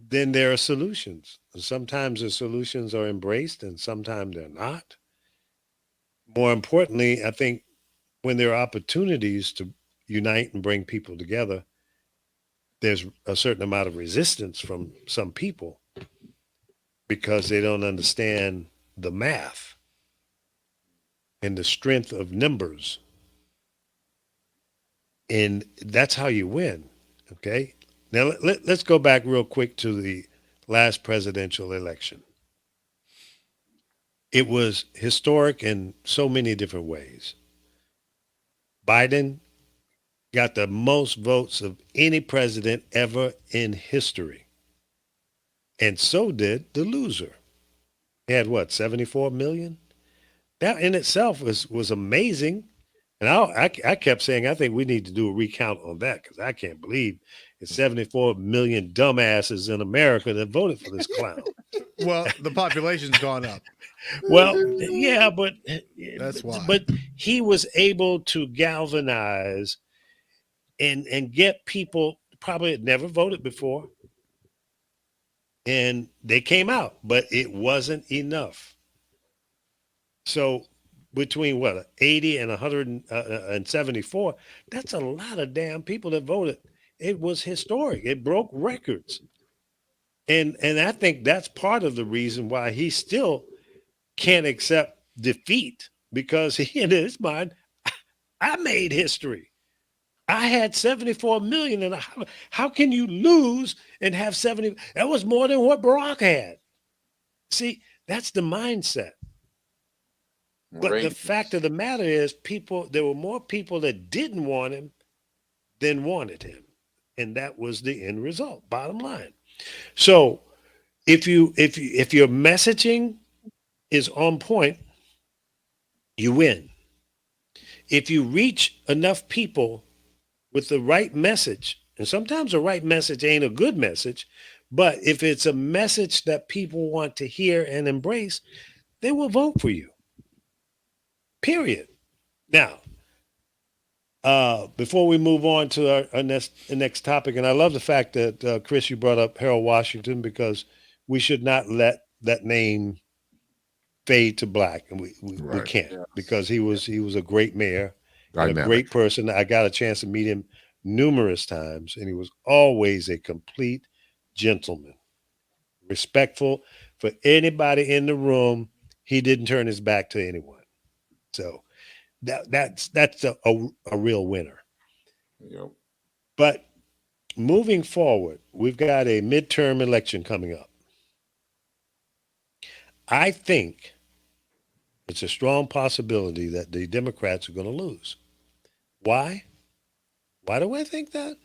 then there are solutions. Sometimes the solutions are embraced and sometimes they're not. More importantly, I think when there are opportunities to unite and bring people together, there's a certain amount of resistance from some people because they don't understand the math and the strength of numbers. And that's how you win. Okay. Now let's go back real quick to the last presidential election. It was historic in so many different ways. Biden got the most votes of any president ever in history. And so did the loser. He had what, 74 million? That in itself was amazing. And I kept saying, I think we need to do a recount on that because I can't believe it's 74 million dumbasses in America that voted for this clown. Well, the population's gone up. Well, yeah, but That's why. But he was able to galvanize and get people probably had never voted before, and they came out, but it wasn't enough. So between what 80 and 174, that's a lot of damn people that voted. It was historic. It broke records, and I think that's part of the reason why he still can't accept defeat because he in his mind, I made history. I had 74 million, and how can you lose and have 70? That was more than what Barack had. See, that's the mindset. But the fact of the matter is, there were more people that didn't want him than wanted him. And that was the end result, bottom line. So if your messaging is on point, you win. If you reach enough people with the right message, and sometimes the right message ain't a good message, but if it's a message that people want to hear and embrace, they will vote for you. Period. Now, before we move on to our next topic, and I love the fact that Chris, you brought up Harold Washington because we should not let that name fade to black, and we can't because he was a great mayor and a great person. I got a chance to meet him numerous times, and he was always a complete gentleman, respectful for anybody in the room. He didn't turn his back to anyone. So that's a real winner. Yep. But moving forward, we've got a midterm election coming up. I think it's a strong possibility that the Democrats are going to lose. Why? Why do I think that?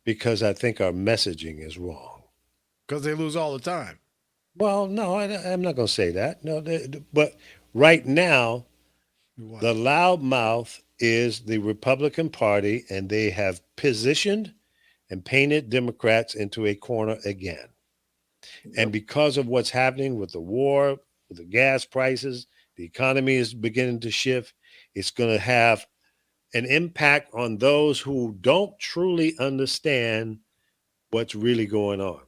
Because I think our messaging is wrong. Because they lose all the time. Well, no, I'm not going to say that. No, but right now, the loudmouth is the Republican Party, and they have positioned and painted Democrats into a corner again. Yep. And because of what's happening with the war, with the gas prices, the economy is beginning to shift. It's going to have an impact on those who don't truly understand what's really going on.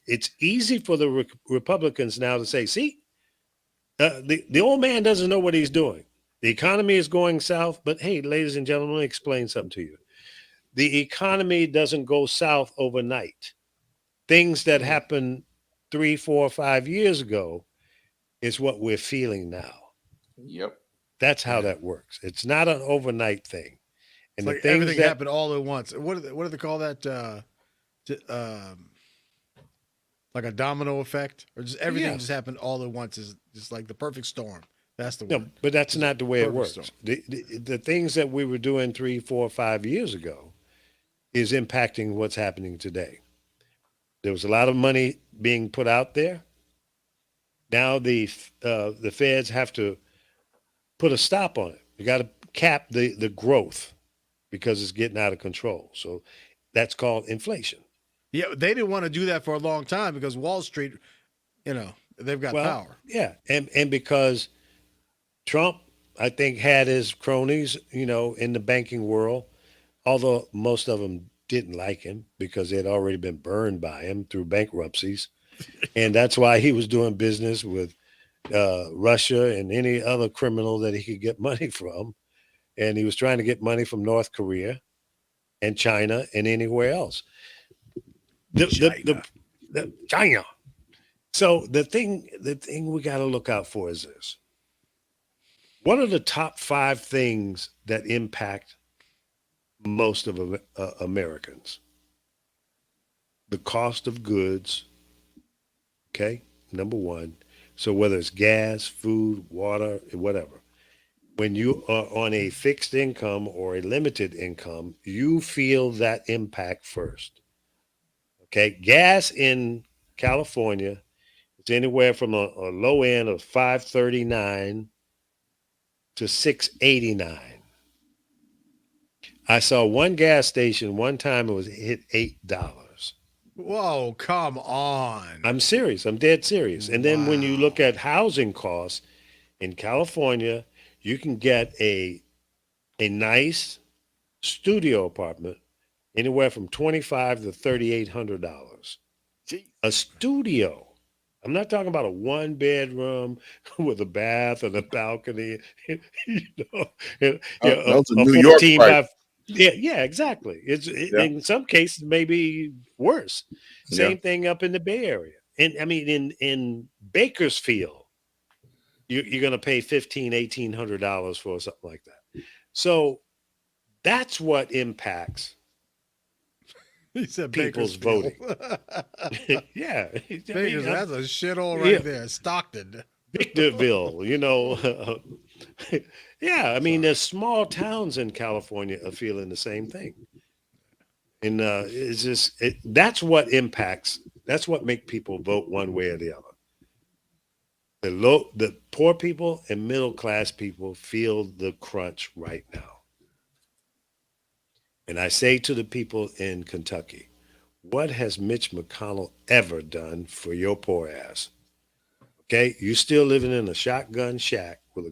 It's easy for the Republicans now to say, see, the old man doesn't know what he's doing. The economy is going south, but hey, ladies and gentlemen, let me explain something to you. The economy doesn't go south overnight. Things that happened 3, 4, 5 years ago is what we're feeling now. Yep. That's how that works. It's not an overnight thing. And it's like everything happened all at once. What do they call that? Like a domino effect, or just everything just happened all at once is just like the perfect storm. That's the word. No, but that's not the way it works. The things that we were doing 3, 4, 5 years ago is impacting what's happening today. There was a lot of money being put out there. Now the feds have to put a stop on it. You got to cap the growth because it's getting out of control. So that's called inflation. Yeah, they didn't want to do that for a long time because Wall Street, they've got power. Yeah, and because Trump I think had his cronies, in the banking world, although most of them didn't like him because they had already been burned by him through bankruptcies. And that's why he was doing business with Russia and any other criminal that he could get money from. And he was trying to get money from North Korea and China and anywhere else. The China. So the thing we got to look out for is this. What are the top 5 things that impact most of Americans? The cost of goods, okay, number 1. So whether it's gas, food, water, whatever, when you are on a fixed income or a limited income, you feel that impact first. Okay, gas in California is anywhere from a low end of $5.39 to $6.89. I saw one gas station one time it was hit $8. Whoa, come on. I'm serious. I'm dead serious. And then when you look at housing costs in California, you can get a nice studio apartment anywhere from $2,500 to $3,800. A studio. I'm not talking about a 1-bedroom with a bath and a balcony. Those are a New York 14 prices. yeah, exactly. In some cases maybe worse. Same thing up in the Bay Area. And I mean in Bakersfield, you're going to pay $1,500-$1,800 for something like that. So that's what impacts He said people's Bakersfield. voting. Yeah. That's a shithole right there. Stockton. Victorville, yeah, I mean, there's small towns in California are feeling the same thing. And it's just, that's what make people vote one way or the other. The poor people and middle class people feel the crunch right now. And I say to the people in Kentucky, what has Mitch McConnell ever done for your poor ass? Okay, you're still living in a shotgun shack with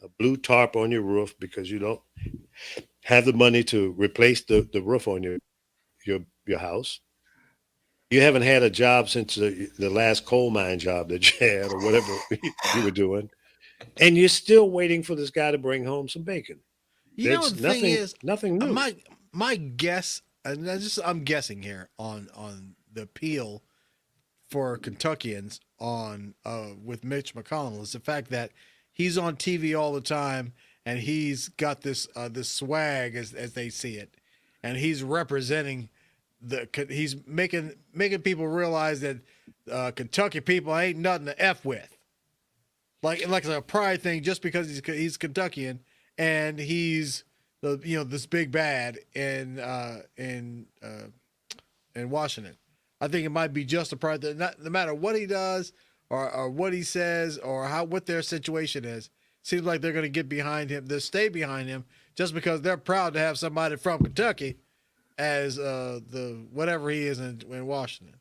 a blue tarp on your roof because you don't have the money to replace the roof on your house. You haven't had a job since the last coal mine job that you had or whatever you were doing. And you're still waiting for this guy to bring home some bacon. The thing is, nothing new. My guess, and I'm guessing here on the appeal for Kentuckians on with Mitch McConnell is the fact that he's on TV all the time and he's got this swag as they see it, and he's representing he's making people realize that Kentucky people ain't nothing to F with, like a pride thing just because he's Kentuckian and he's this big bad in Washington. I think it might be just a pride that no matter what he does or what he says or what their situation is, seems like they're going to get behind him. They'll stay behind him just because they're proud to have somebody from Kentucky as the whatever he is in Washington.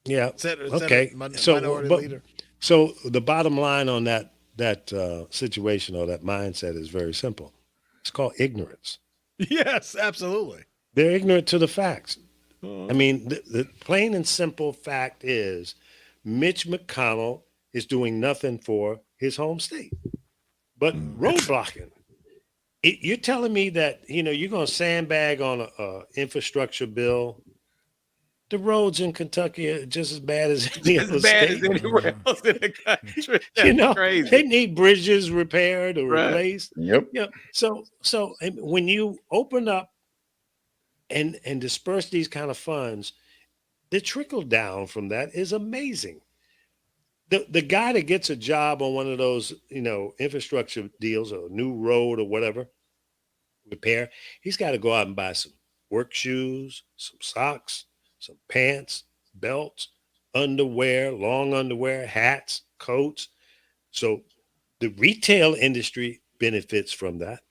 Yeah. Okay. Minority leader. So the bottom line on that situation or that mindset is very simple. It's called ignorance. Yes, absolutely. They're ignorant to the facts. I mean, the plain and simple fact is Mitch McConnell is doing nothing for his home state, but roadblocking. You're telling me that, you're going to sandbag on a infrastructure bill. The roads in Kentucky are just as bad as any other state. As anywhere else in the country. That's crazy. They need bridges repaired or replaced. Yep. Yeah. So when you open up and disperse these kind of funds, the trickle down from that is amazing. The guy that gets a job on one of those, infrastructure deals or a new road or whatever, repair, he's got to go out and buy some work shoes, some socks, some pants, belts, underwear, long underwear, hats, coats. So the retail industry benefits from that.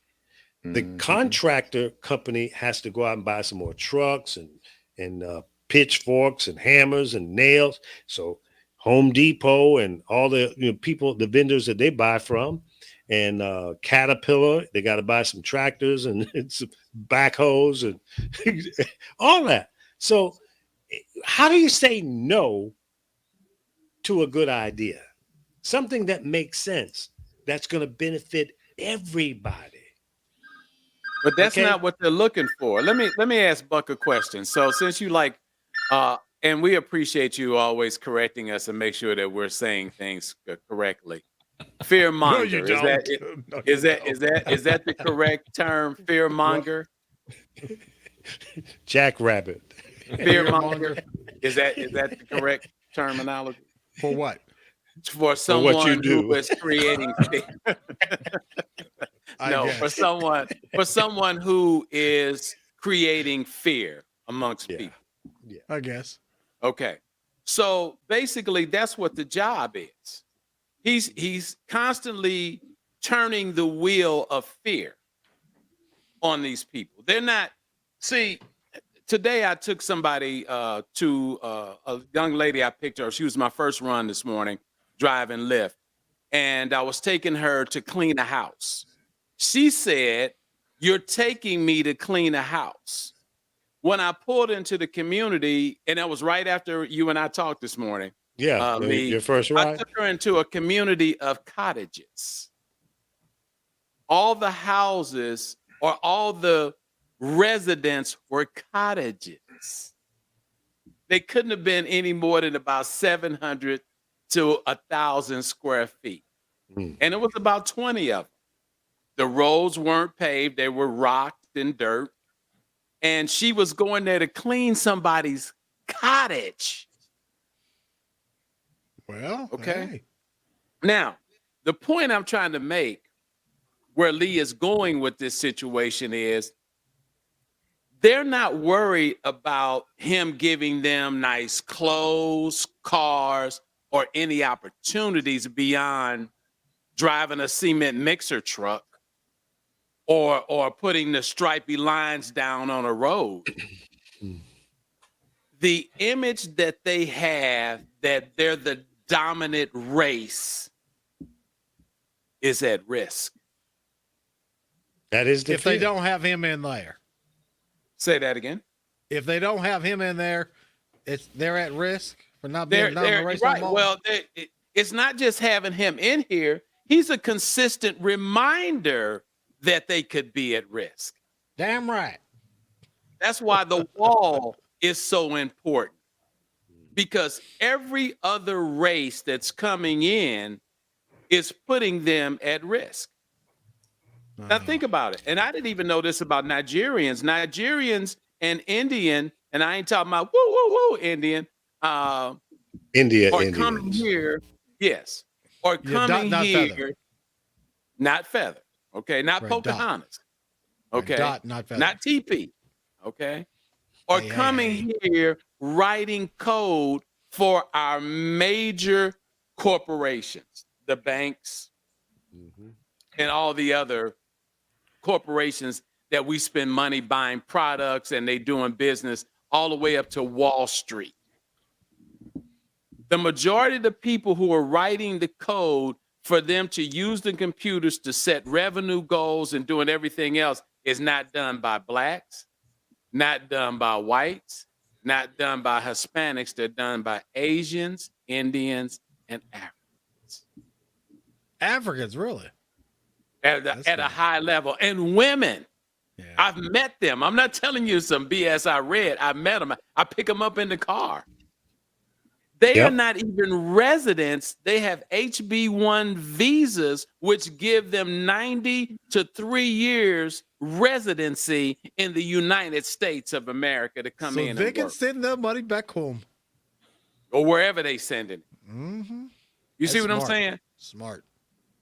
The contractor company has to go out and buy some more trucks and pitchforks and hammers and nails. So Home Depot and all the people, the vendors that they buy from, and Caterpillar. They got to buy some tractors and some backhoes and all that. So, how do you say no to a good idea? Something that makes sense, that's going to benefit everybody. But that's not what they're looking for. Let me ask Buck a question. So since you like, and we appreciate you always correcting us and make sure that we're saying things correctly. Fear monger. No, you don't. Is that the correct term? Fear monger. Jackrabbit. Fear monger. Is that the correct terminology? For what? For someone what you do. who is creating fear. No, for someone who is creating fear amongst people. Yeah, I guess. Okay. So basically that's what the job is. He's constantly turning the wheel of fear on these people. They're not, see, today I took somebody to a young lady. I picked her. She was my first run this morning, drive and lift. And I was taking her to clean a house. She said, "You're taking me to clean a house." When I pulled into the community, and that was right after you and I talked this morning. Yeah, your first ride? I took her into a community of cottages. All the houses or all the residents were cottages. They couldn't have been any more than about 700 to 1,000 square feet. And it was about 20 of them. The roads weren't paved. They were rocked and dirt. And she was going there to clean somebody's cottage. Well, okay. Hey. Now, the point I'm trying to make where Lee is going with this situation is they're not worried about him giving them nice clothes, cars, or any opportunities beyond driving a cement mixer truck or putting the stripy lines down on a road. The image that they have that they're the dominant race is at risk. That is the if they don't have him in there. Say that again. If they don't have him in there, they're at risk for not being dominant race. Right. Well, it's not just having him in here. He's a consistent reminder that they could be at risk. Damn right. That's why the wall is so important, because every other race that's coming in is putting them at risk. Now think about it. And I didn't even know this about Nigerians. Nigerians and Indian, and I ain't talking about woo, woo, woo, Indian. India or Indians. Coming here, yes. Or coming not here, feather. Not feather. Okay, not Right, Pocahontas. Okay, Dot, not feather. Not TP. Okay, or coming here writing code for our major corporations, the banks, and all the other corporations that we spend money buying products and they doing business all the way up to Wall Street. The majority of the people who are writing the code for them to use the computers to set revenue goals and doing everything else is not done by blacks, not done by whites, not done by Hispanics. They're done by Asians, Indians, and Africans. Africans, really? At a high level. And women. Yeah. I've met them. I'm not telling you some BS I read. I met them. I pick them up in the car. They are not even residents. They have HB1 visas, which give them 90 to 3 years residency in the United States of America to come in. So they can send their money back home. Or wherever they send it. Mm-hmm. You see what I'm saying? Smart.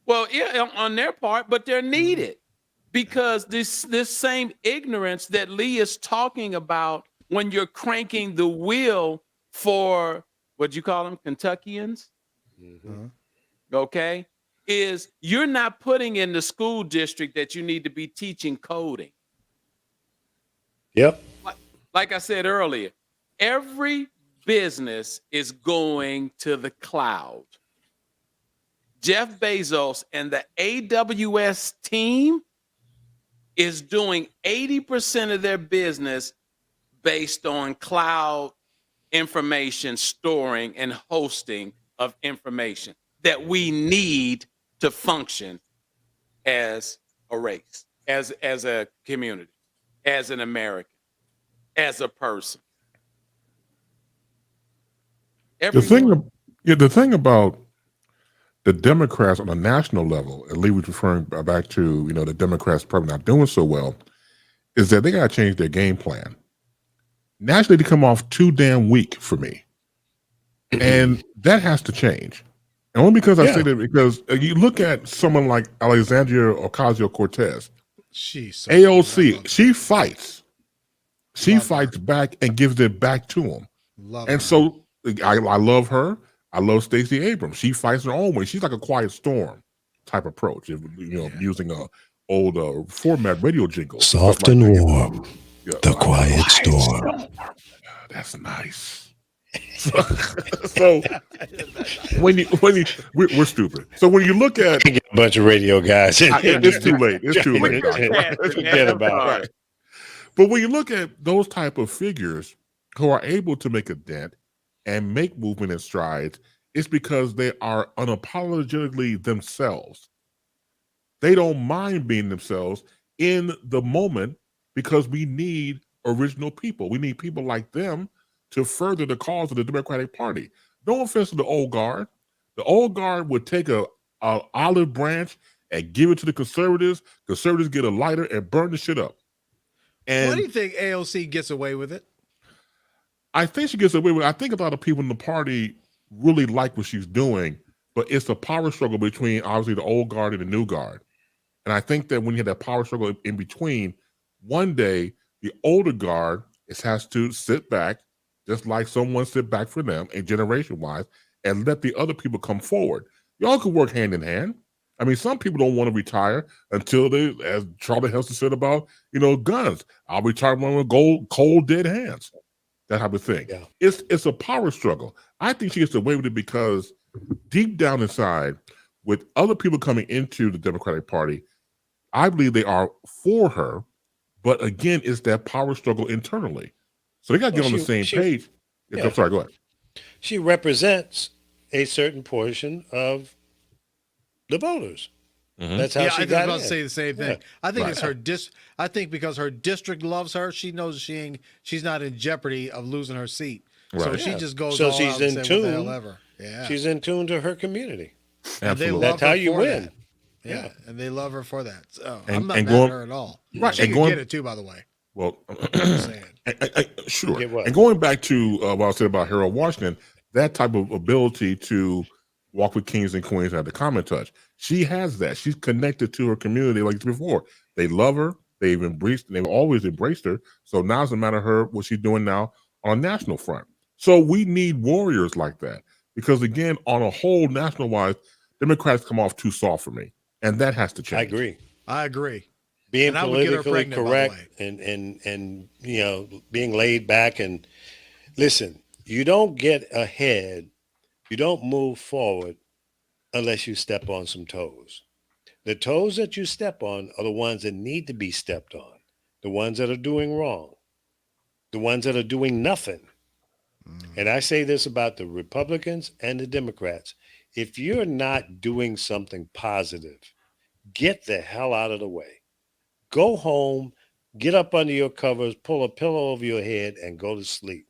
Well, yeah, on their part, but they're needed because this same ignorance that Lee is talking about when you're cranking the wheel for what you call them, Kentuckians, okay, is you're not putting in the school district that you need to be teaching coding. Yep. Like I said earlier, every business is going to the cloud. Jeff Bezos and the AWS team is doing 80% of their business based on cloud information storing and hosting of information that we need to function as a race, as a community, as an American, as a person. The thing about the Democrats on a national level, and Lee was referring back to, the Democrats probably not doing so well, is that they got to change their game plan. Nationally, they come off too damn weak for me. And that has to change. And only because I say that, because you look at someone like Alexandria Ocasio-Cortez, she's so AOC, she fights. She fights back and gives it back to them. So I love her. I love Stacey Abrams. She fights her own way. She's like a quiet storm type approach, using a old format radio jingle. Soft and warm, the quiet storm. That's nice. So we're stupid. So when you look at a bunch of radio guys, it's too late. It's too late. Forget about it. But when you look at those type of figures who are able to make a dent and make movement and strides, it's because they are unapologetically themselves. They don't mind being themselves in the moment, because we need original people. We need people like them to further the cause of the Democratic Party. No offense to the old guard. The old guard would take a olive branch and give it to the conservatives. Conservatives get a lighter and burn the shit up. And why do you think AOC gets away with it? I think she gets away with it. I think a lot of people in the party really like what she's doing, but it's a power struggle between obviously the old guard and the new guard. And I think that when you have that power struggle in between, one day the older guard has to sit back, just like someone sit back for them, and generation-wise, and let the other people come forward. Y'all can work hand in hand. I mean, some people don't want to retire until they, as Charlie Heston said about, guns. I'll retire with cold, dead hands. That type of thing. Yeah. It's a power struggle. I think she gets away with it because deep down inside, with other people coming into the Democratic Party, I believe they are for her. But again, it's that power struggle internally. So they got to get on the same page. I'm sorry, go ahead. She represents a certain portion of the voters. Mm-hmm. That's how she got in. I was about to say the same thing. Yeah. I think it's her I think because her district loves her, she knows she's not in jeopardy of losing her seat. Right. So she just goes all she's out in and tune. What the hell ever. Yeah. She's in tune to her community. Absolutely. That's how you win. Yeah, and they love her for that. So I'm not mad at her at all. Right, she can get it too, by the way. Well, sure. And going back to what I said about Harold Washington, that type of ability to walk with kings and queens and have the common touch, she has that. She's connected to her community like before. They love her. They've always embraced her. So now it's a matter of her, what she's doing now on a national front. So we need warriors like that, because again, on a whole national wise, Democrats come off too soft for me, and that has to change. I agree. Being politically correct and being laid back, and listen, you don't get ahead, you don't move forward unless you step on some toes. The toes that you step on are the ones that need to be stepped on, the ones that are doing wrong, the ones that are doing nothing. And I say this about the Republicans and the Democrats. If you're not doing something positive, get the hell out of the way. Go home, get up under your covers, pull a pillow over your head, and go to sleep.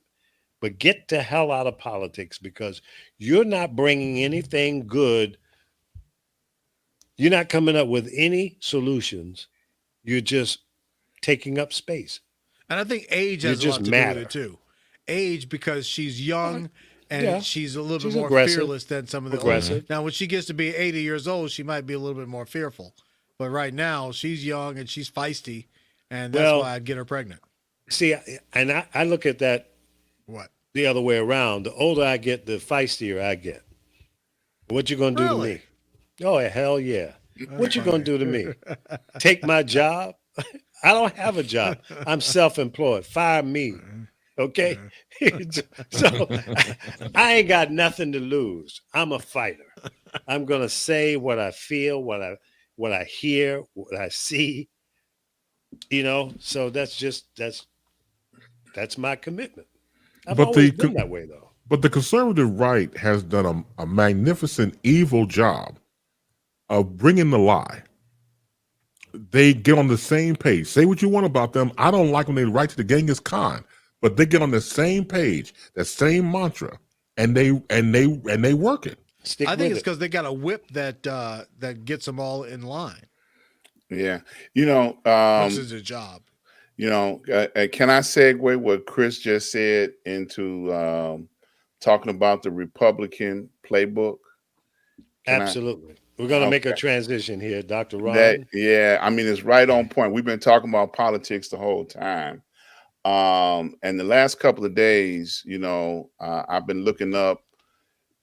But get the hell out of politics, because you're not bringing anything good. You're not coming up with any solutions. You're just taking up space. And I think age has a lot to do with it too. Age, because she's young and she's a little bit more fearless than some of the older. Now, when she gets to be 80 years old, she might be a little bit more fearful. But right now, she's young and she's feisty, and that's why I'd get her pregnant. See, and I look at that the other way around. The older I get, the feistier I get. What you gonna do to me? Oh, hell yeah. What you gonna do to me? Take my job? I don't have a job. I'm self-employed. Fire me. Okay? So I ain't got nothing to lose. I'm a fighter. I'm gonna say what I feel, what I hear, what I see. So that's my commitment. I've But always the been that way, though. but the conservative right has done a magnificent, evil job of bringing the lie. They get on the same page. Say what you want about them. I don't like when they write to the Genghis Khan, but they get on the same page, that same mantra, and they work it. Stick I think with it's it. because they got a whip that gets them all in line, Yeah. which is a job. Can I segue what Chris just said into talking about the Republican playbook? Can I? Absolutely. We're gonna make a Okay. transition here, Dr. That Ron. yeah, I mean it's right on point. We've been talking about politics the whole time. And the last couple of days, I've been looking up,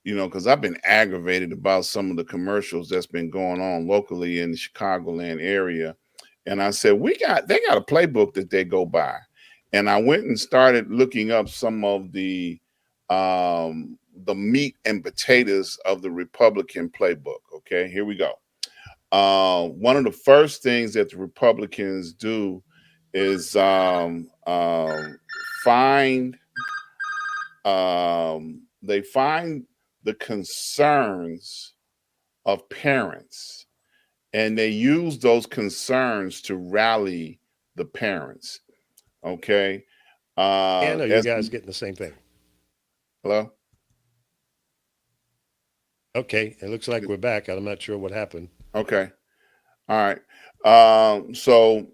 because I've been aggravated about some of the commercials that's been going on locally in the Chicagoland area. And I said, they got a playbook that they go by. And I went and started looking up some of the meat and potatoes of the Republican playbook. Okay, here we go. One of the first things that the Republicans do is find they find the concerns of parents, and they use those concerns to rally the parents. Okay. And are you As guys getting the same thing? Hello. Okay, it looks like we're back. I'm not sure what happened. Okay. All right. So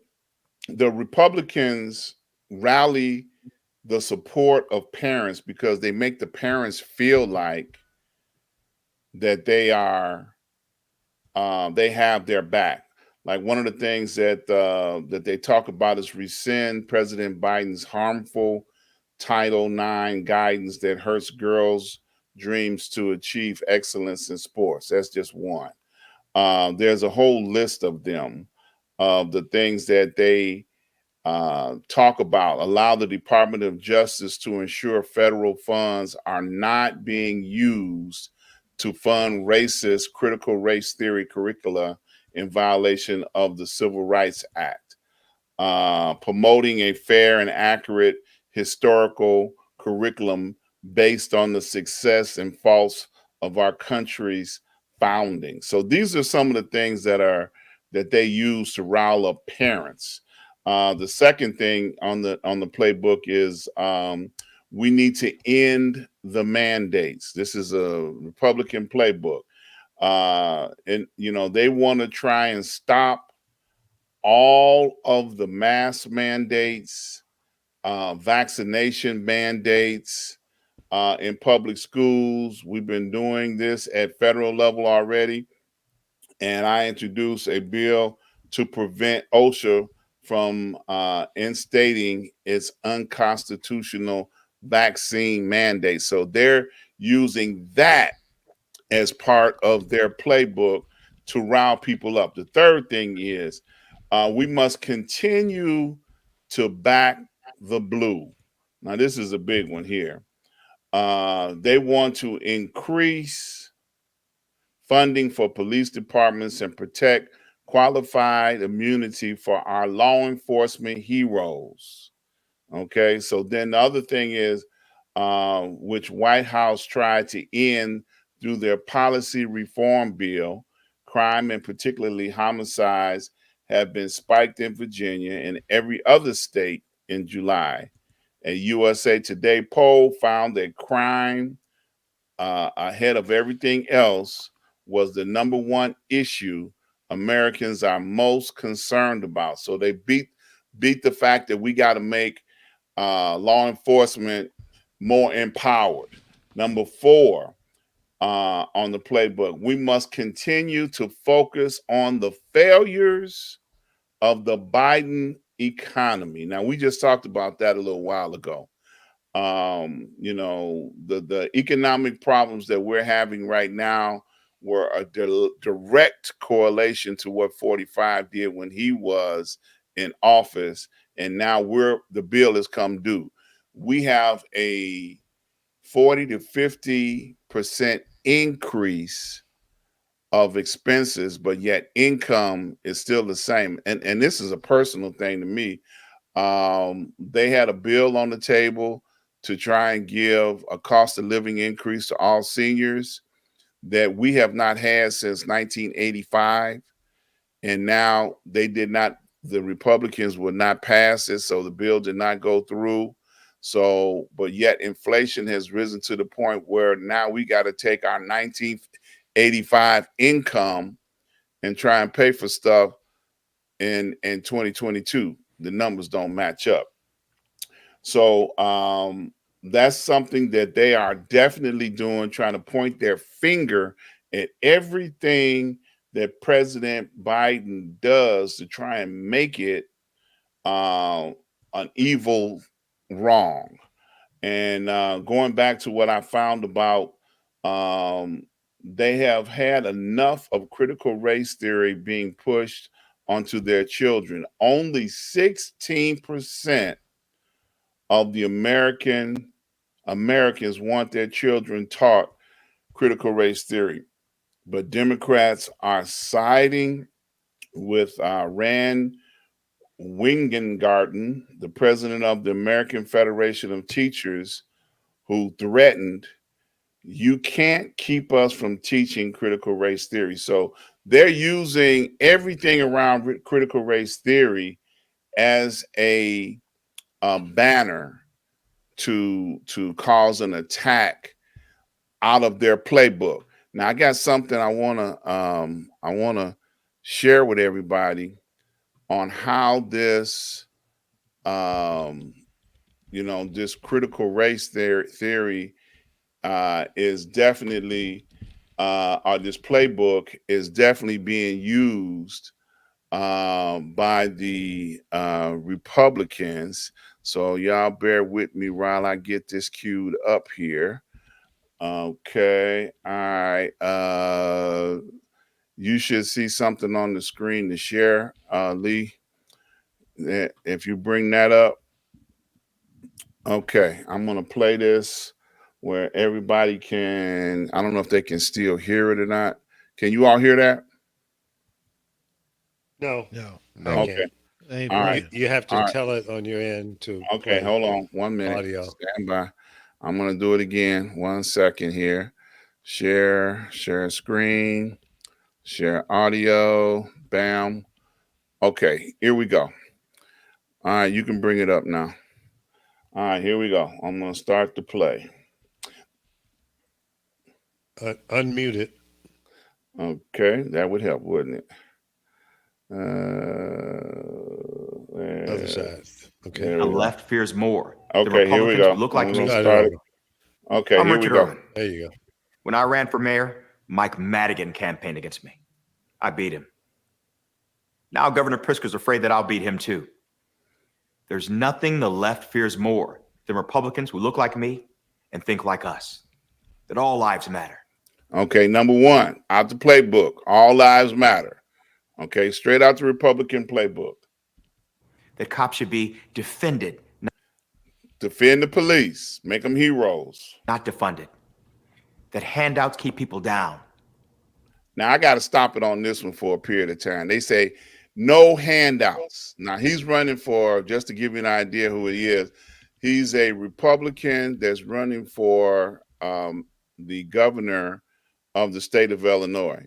the Republicans rally the support of parents because they make the parents feel like that they have their back. Like one of the things that they talk about is rescind President Biden's harmful Title IX guidance that hurts girls' dreams to achieve excellence in sports. That's just one. There's a whole list of them, of the things that they talk about. Allow the Department of Justice to ensure federal funds are not being used to fund racist critical race theory curricula in violation of the Civil Rights Act. Promoting a fair and accurate historical curriculum based on the success and faults of our country's founding. So these are some of the things that they use to rile up parents. The second thing on the playbook is we need to end the mandates. This is a Republican playbook, and they want to try and stop all of the mask mandates, vaccination mandates in public schools. We've been doing this at federal level already, and I introduced a bill to prevent OSHA from instating its unconstitutional vaccine mandate. So they're using that as part of their playbook to rile people up. The third thing is we must continue to back the blue. Now, this is a big one here. They want to increase funding for police departments and protect qualified immunity for our law enforcement heroes. Okay, so then the other thing is, which White House tried to end through their policy reform bill, crime and particularly homicides have been spiked in Virginia and every other state in July. A USA Today poll found that crime, ahead of everything else, was the number one issue Americans are most concerned about. So they beat the fact that we got to make law enforcement more empowered. Number 4 on the playbook, we must continue to focus on the failures of the Biden economy. Now, we just talked about that a little while ago. The economic problems that we're having right now were a direct correlation to what 45 did when he was in office, and now the bill has come due. We have a 40 to 50% increase of expenses, but yet income is still the same. And this is a personal thing to me. They had a bill on the table to try and give a cost of living increase to all seniors that we have not had since 1985. And now the Republicans would not pass it, so the bill did not go through. So, but yet inflation has risen to the point where now we got to take our 1985 income and try and pay for stuff in 2022. The numbers don't match up. So that's something that they are definitely doing, trying to point their finger at everything that President Biden does to try and make it an evil wrong. And going back to what I found about, they have had enough of critical race theory being pushed onto their children. Only 16% of the Americans want their children taught critical race theory. But Democrats are siding with Rand Wingengarten, the president of the American Federation of Teachers, who threatened, "You can't keep us from teaching critical race theory." So they're using everything around critical race theory as a banner to cause an attack out of their playbook. Now I got something I wanna share with everybody on how this this critical race theory is definitely or this playbook is definitely being used by the Republicans. So y'all bear with me while I get this queued up here. Okay, all right. You should see something on the screen to share, Lee. If you bring that up. Okay, I'm gonna play this where everybody can. I don't know if they can still hear it or not. Can you all hear that? No, No. I Okay. can't. Ain't All playing. right. You have to All right. tell it on your end to Okay, play hold on 1 minute. audio. Stand by. I'm gonna do it again. 1 second here. Share screen, share audio. Bam. Okay, here we go. All right, you can bring it up now. All right, here we go. I'm gonna start the play. Unmute it. Okay, that would help, wouldn't it? Other side. Okay. There The we go. left fears more. Okay, the here we Republicans go. who look like I'm me. gonna Start it start it. over. Okay, I'm here Richard we go. Irvin. There you go. When I ran for mayor, Mike Madigan campaigned against me. I beat him. Now Governor Pritzker's afraid that I'll beat him too. There's nothing the left fears more than Republicans who look like me and think like us. That all lives matter. Okay, number one, out the playbook. All lives matter. Okay, straight out the Republican playbook. That cops should be defended, Defend the police. Make them heroes. not defunded. That handouts keep people down. Now, I got to stop it on this one for a period of time. They say no handouts. Now, he's running for, just to give you an idea who he is, he's a Republican that's running for the governor of the state of Illinois.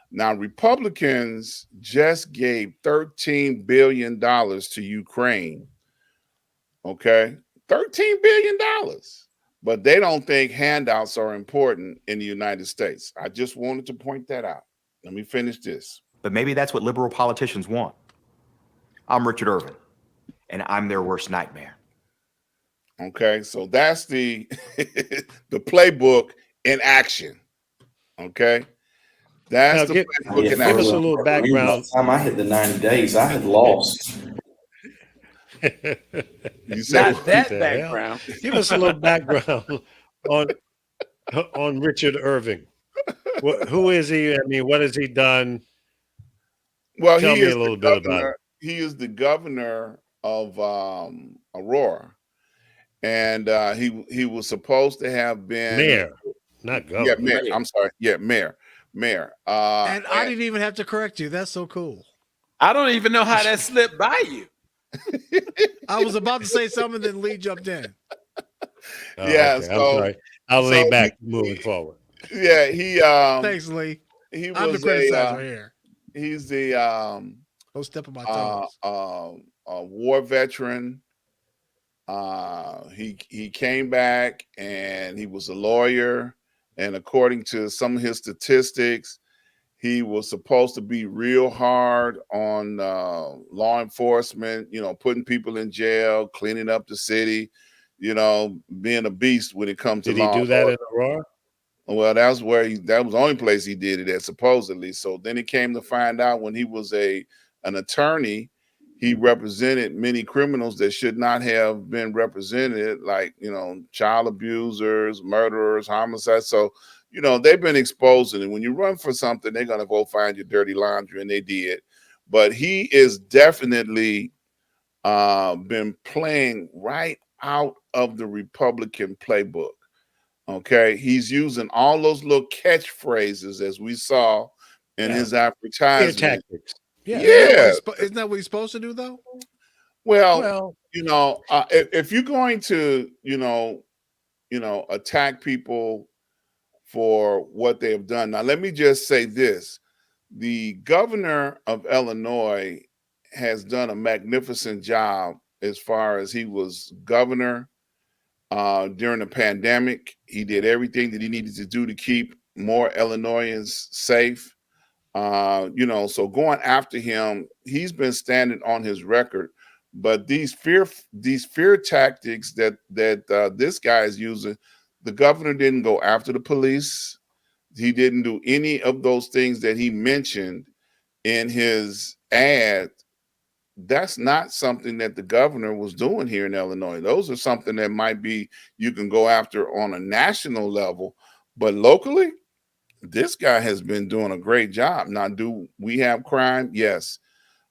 Now, Republicans just gave $13 billion to Ukraine. Okay, $13 billion. But they don't think handouts are important in the United States. I just wanted to point that out. Let me finish this. But maybe that's what liberal politicians want. I'm Richard Irvin, and I'm their worst nightmare. Okay, so that's the the playbook in action. Okay, that's Now, the give playbook in us a action. little background. By the time I hit the 90 days, I had lost. You say Not that the hell? background. Give us a little background on Richard Irving. Who is he? I mean, what has he done? well, Tell he me is a little the bit about governor. it. He is the governor of Aurora, and he was supposed to have been Mayor, not governor. Yeah, mayor. Mayor. I'm sorry. Yeah, mayor. Mayor. And I didn't even have to correct you. That's so cool. I don't even know how that slipped by you. I was about to say something, then Lee jumped in. Yeah, okay. I'm sorry. I'll lay back moving forward. Yeah, he Thanks, Lee. he I'm the was criticizer here. he's the Don't step on my toes. a war veteran. He came back and he was a lawyer, and according to some of his statistics, he was supposed to be real hard on law enforcement, you know, putting people in jail, cleaning up the city, you know, being a beast when it comes to Did he law do that in Aurora? Well, that was the only place he did it at, supposedly. So then he came to find out when he was an attorney, he represented many criminals that should not have been represented, like, you know, child abusers, murderers, homicides. So, you know, they've been exposing it. When you run for something, they're gonna go find your dirty laundry, and they did. But he is definitely been playing right out of the Republican playbook. Okay, he's using all those little catchphrases as we saw in his Fear advertisement. tactics. Yeah. Isn't that what he's supposed to do, though? Well, you know, if you're going to, you know, attack people for what they have done. Now, let me just say this: the governor of Illinois has done a magnificent job as far as he was governor during the pandemic. He did everything that he needed to do to keep more Illinoisans safe. You know, so going after him, he's been standing on his record. But these fear tactics that this guy is using, the governor didn't go after the police. He didn't do any of those things that he mentioned in his ad. That's not something that the governor was doing here in Illinois. Those are something that might be you can go after on a national level, but locally, this guy has been doing a great job. Now, do we have crime? Yes,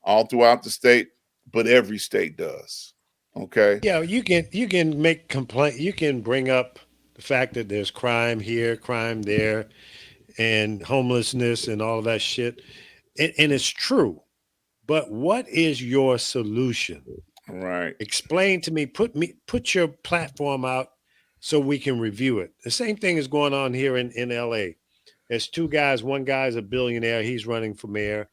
all throughout the state, but every state does. Okay. Yeah, you can make complaint. You can bring up the fact that there's crime here, crime there, and homelessness and all that shit, and it's true. But what is your solution? Right. Explain to me. Put your platform out so we can review it. The same thing is going on here in LA. There's two guys. One guy's a billionaire. He's running for mayor.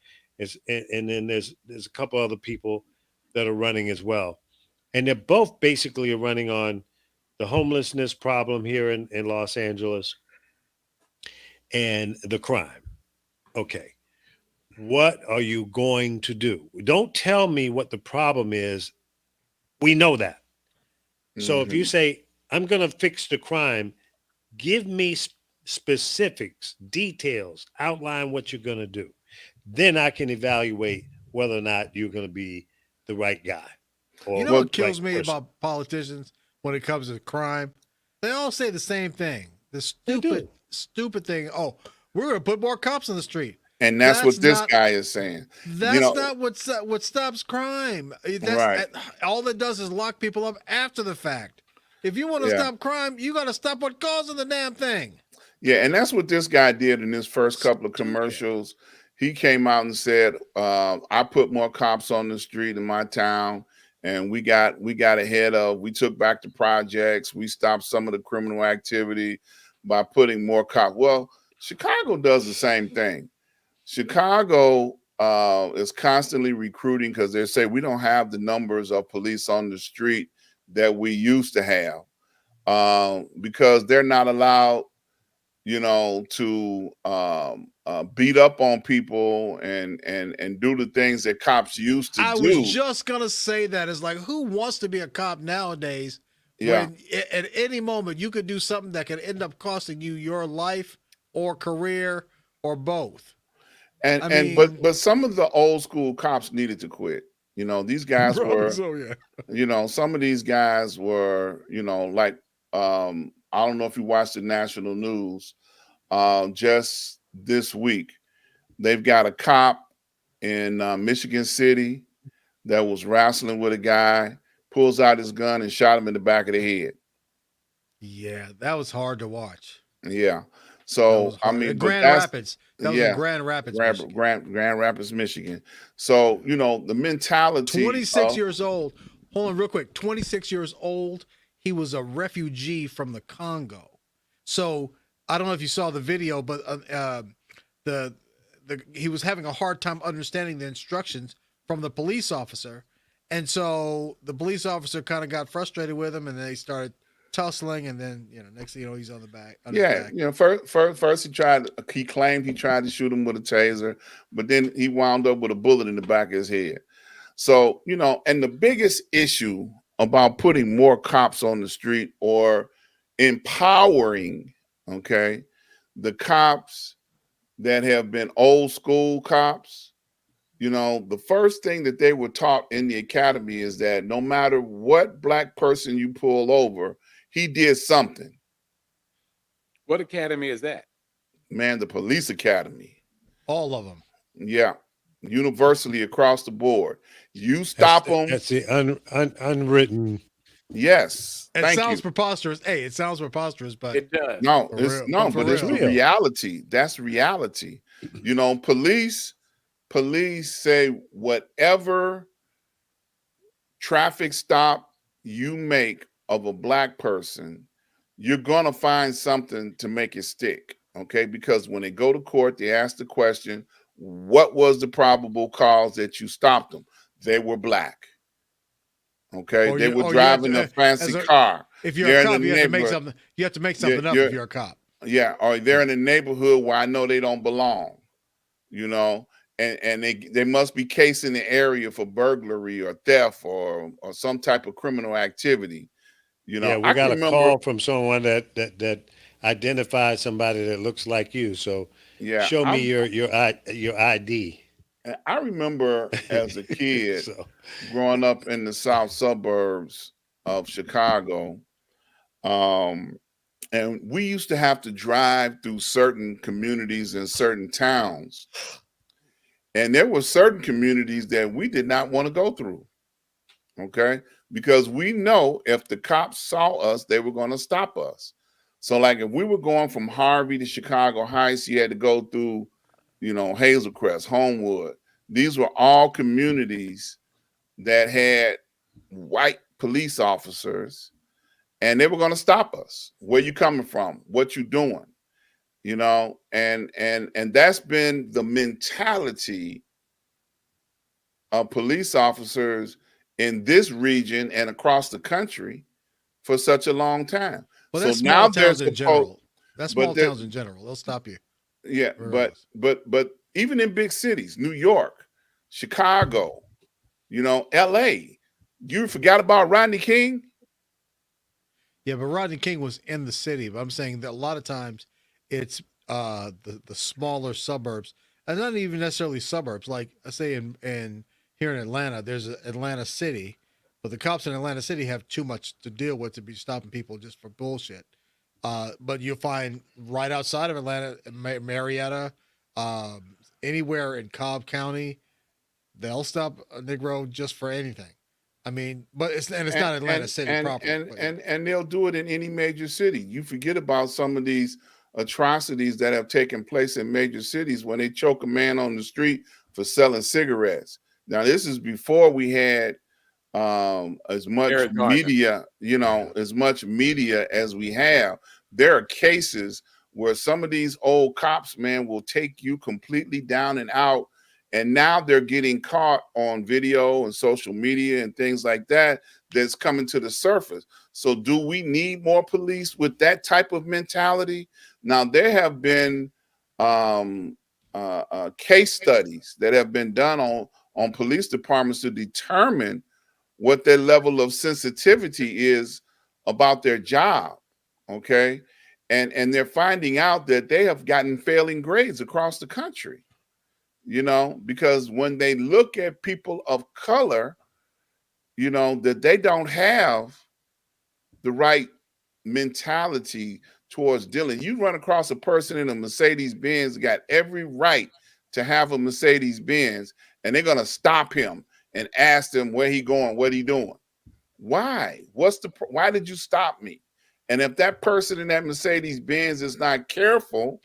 And then there's a couple other people that are running as well. And they're both basically running on the homelessness problem here in Los Angeles and the crime. Okay. What are you going to do? Don't tell me what the problem is. We know that. So if you say, I'm going to fix the crime, give me specifics, details, outline what you're going to do. Then I can evaluate whether or not you're going to be the right guy. Or you know what kills me about politicians when it comes to crime? They all say the same thing. The stupid thing. Oh, we're going to put more cops on the street. And that's what this guy is saying. That's not what stops crime. Right. All that does is lock people up after the fact. If you want to stop crime, you got to stop what causing the damn thing. Yeah, and that's what this guy did in his first couple of commercials. He came out and said, I put more cops on the street in my town, and we got ahead of, we took back the projects, we stopped some of the criminal activity by putting more cops. Well, Chicago does the same thing. Chicago is constantly recruiting because they say we don't have the numbers of police on the street that we used to have because they're not allowed, you know, to beat up on people and do the things that cops used to do. I was just gonna say that. It's like, who wants to be a cop nowadays? Yeah. When at any moment you could do something that could end up costing you your life or career or both. But some of the old school cops needed to quit. You know, these guys you know, some of these guys were, you know, like, I don't know if you watched the national news just this week. They've got a cop in Michigan City that was wrestling with a guy, pulls out his gun and shot him in the back of the head. Yeah, that was hard to watch. Yeah. So I mean, but Grand that's Rapids. That was in Grand Rapids, Michigan. Grand Rapids, Michigan. So you know the mentality. 26 years old. Hold on, real quick. 26 years old. He was a refugee from the Congo. So I don't know if you saw the video, but he was having a hard time understanding the instructions from the police officer, and so the police officer kind of got frustrated with him, and they started tussling, and then next thing you know, he's on the back. Yeah, you know, first he claimed he tried to shoot him with a taser, but then he wound up with a bullet in the back of his head. So, you know, and the biggest issue about putting more cops on the street or empowering, okay, the cops that have been old school cops, you know, the first thing that they were taught in the academy is that no matter what black person you pull over, he did something. What academy is that? Man, the police academy. All of them. Yeah. Universally across the board. You stop them. That's the unwritten. Yes. It sounds preposterous. Hey, it sounds preposterous, but it does. No, but it's the reality. That's reality. You know, police say whatever traffic stop you make of a black person, you're going to find something to make it stick. Okay. Because when they go to court, they ask the question, what was the probable cause that you stopped them? They were black. Okay. They were driving a fancy car. If you're a cop, you have to make something. You have to make something up if you're a cop. Yeah. Or they're in a neighborhood where I know they don't belong, you know, and they must be casing the area for burglary or theft or some type of criminal activity. You know, yeah, we got a call from someone that identified somebody that looks like you. So yeah, show me your ID. I remember as a kid growing up in the south suburbs of Chicago, and we used to have to drive through certain communities and certain towns. And there were certain communities that we did not want to go through. Okay. Because we know if the cops saw us, they were going to stop us. So like if we were going from Harvey to Chicago Heights, you had to go through, you know, Hazelcrest, Homewood. These were all communities that had white police officers, and they were going to stop us. Where you coming from? What you doing? You know, and that's been the mentality of police officers in this region and across the country for such a long time. Well, so that's now small towns in general. That's small but towns in general. They'll stop you. Yeah, but even in big cities, New York, Chicago, you know, LA, you forgot about Rodney King? Yeah, but Rodney King was in the city. But I'm saying that a lot of times it's the smaller suburbs, and not even necessarily suburbs. Like I say in here in Atlanta, there's Atlanta City, but the cops in Atlanta City have too much to deal with to be stopping people just for bullshit. But you'll find right outside of Atlanta, Marietta, anywhere in Cobb County, they'll stop a Negro just for anything. I mean, but it's not Atlanta City proper. And they'll do it in any major city. You forget about some of these atrocities that have taken place in major cities when they choke a man on the street for selling cigarettes. Now, this is before we had as much media, you know, as much media as we have. There are cases where some of these old cops, man, will take you completely down and out. And now they're getting caught on video and social media and things like that that's coming to the surface. So do we need more police with that type of mentality? Now, there have been case studies that have been done on police departments to determine what their level of sensitivity is about their job, okay? And they're finding out that they have gotten failing grades across the country. You know, because when they look at people of color, you know, that they don't have the right mentality towards dealing. You run across a person in a Mercedes-Benz, got every right to have a Mercedes-Benz, and they're going to stop him and ask him where he going, what he doing. Why? Why did you stop me? And if that person in that Mercedes Benz is not careful,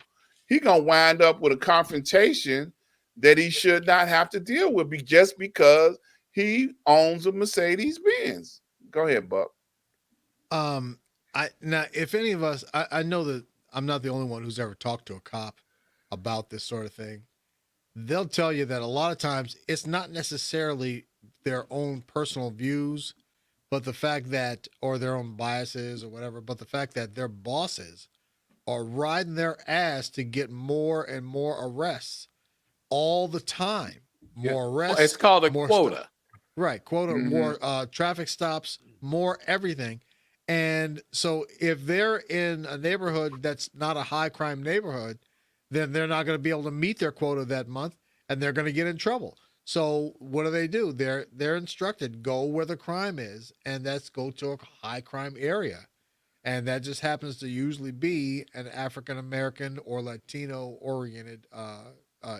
he's gonna wind up with a confrontation that he should not have to deal with just because he owns a Mercedes Benz. Go ahead, Buck. Now if any of us, I know that I'm not the only one who's ever talked to a cop about this sort of thing. They'll tell you that a lot of times it's not necessarily their own personal views, but the fact that, or their own biases or whatever, but the fact that their bosses are riding their ass to get more and more arrests all the time. More arrests. It's called a more quota. Right. Quota, more traffic stops, more everything. And so if they're in a neighborhood that's not a high crime neighborhood, then they're not going to be able to meet their quota that month and they're going to get in trouble. So what do? They're instructed, go where the crime is, and that's go to a high crime area. And that just happens to usually be an African American or Latino oriented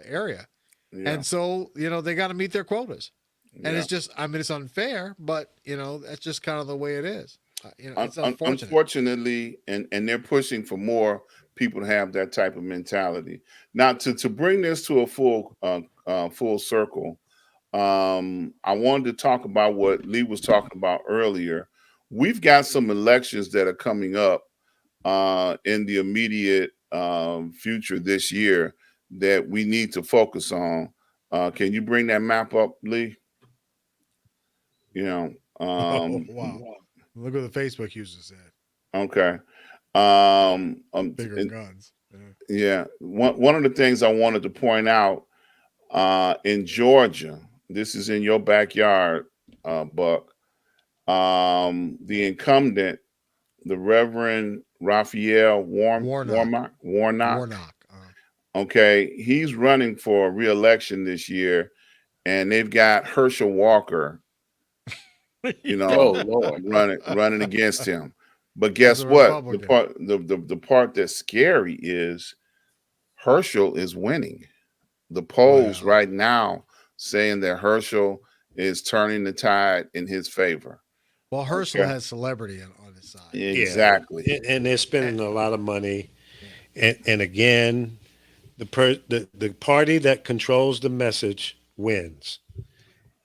area. Yeah. And so, they got to meet their quotas. And it's just, it's unfair, but that's just kind of the way it is. It's unfortunately, and they're pushing for more people to have that type of mentality. Now, to bring this to a full circle, I wanted to talk about what Lee was talking about earlier. We've got some elections that are coming up in the immediate future this year that we need to focus on. Can you bring that map up, Lee? Wow. Look what the Facebook user said. Okay. Bigger guns. Yeah. One of the things I wanted to point out in Georgia, this is in your backyard, Buck. The incumbent, the Reverend Raphael Warnock. Okay, he's running for re-election this year, and they've got Herschel Walker, running against him. But guess what? The part that's scary is Herschel is winning. The polls right now saying that Herschel is turning the tide in his favor. Well, Herschel has celebrity on his side. Exactly. Yeah. And they're spending a lot of money. And again, the party that controls the message wins.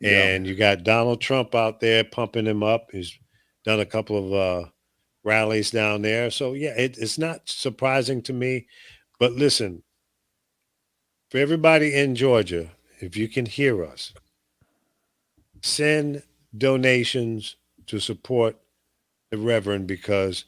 And you got Donald Trump out there pumping him up. He's done a couple of rallies down there. So, it's not surprising to me. But listen, for everybody in Georgia, if you can hear us, send donations to support the Reverend, because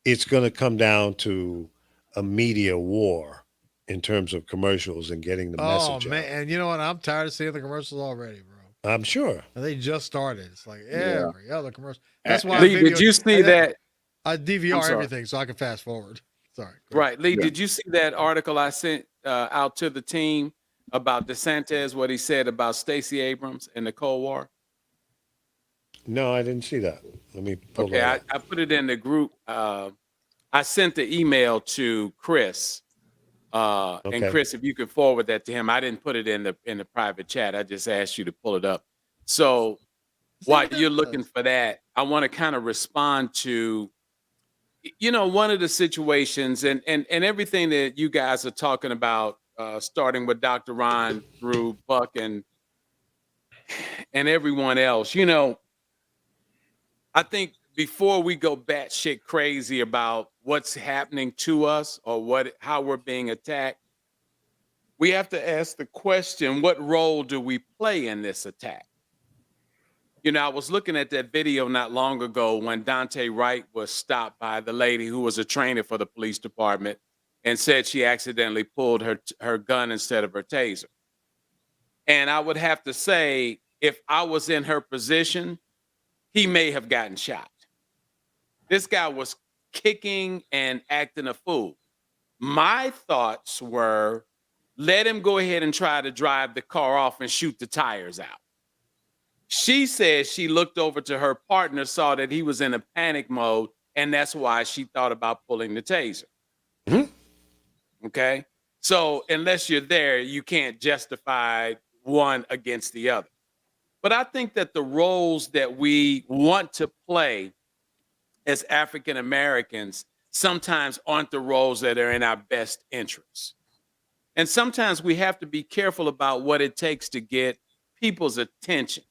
it's going to come down to a media war in terms of commercials and getting the message out. And you know what? I'm tired of seeing the commercials already, bro. I'm sure. And they just started. It's like every other commercial. That's why Lee, did you see that? I DVR everything so I can fast forward. Sorry. Right. Lee, did you see that article I sent out to the team about DeSantis, what he said about Stacey Abrams and the Cold War? No, I didn't see that. Let me pull it up. I put it in the group. I sent the email to Chris. And Chris, if you could forward that to him. I didn't put it in the private chat. I just asked you to pull it up. So while you're looking for that, I want to kind of respond to, one of the situations and everything that you guys are talking about, starting with Dr. Ron through Buck and everyone else. I think before we go batshit crazy about what's happening to us or how we're being attacked, we have to ask the question, what role do we play in this attack? I was looking at that video not long ago when Dante Wright was stopped by the lady who was a trainer for the police department and said she accidentally pulled her gun instead of her taser. And I would have to say, if I was in her position, he may have gotten shot. This guy was kicking and acting a fool. My thoughts were, let him go ahead and try to drive the car off and shoot the tires out. She said she looked over to her partner, saw that he was in a panic mode, and that's why she thought about pulling the taser. Mm-hmm. Okay? So unless you're there, you can't justify one against the other. But I think that the roles that we want to play as African Americans sometimes aren't the roles that are in our best interests. And sometimes we have to be careful about what it takes to get people's attention,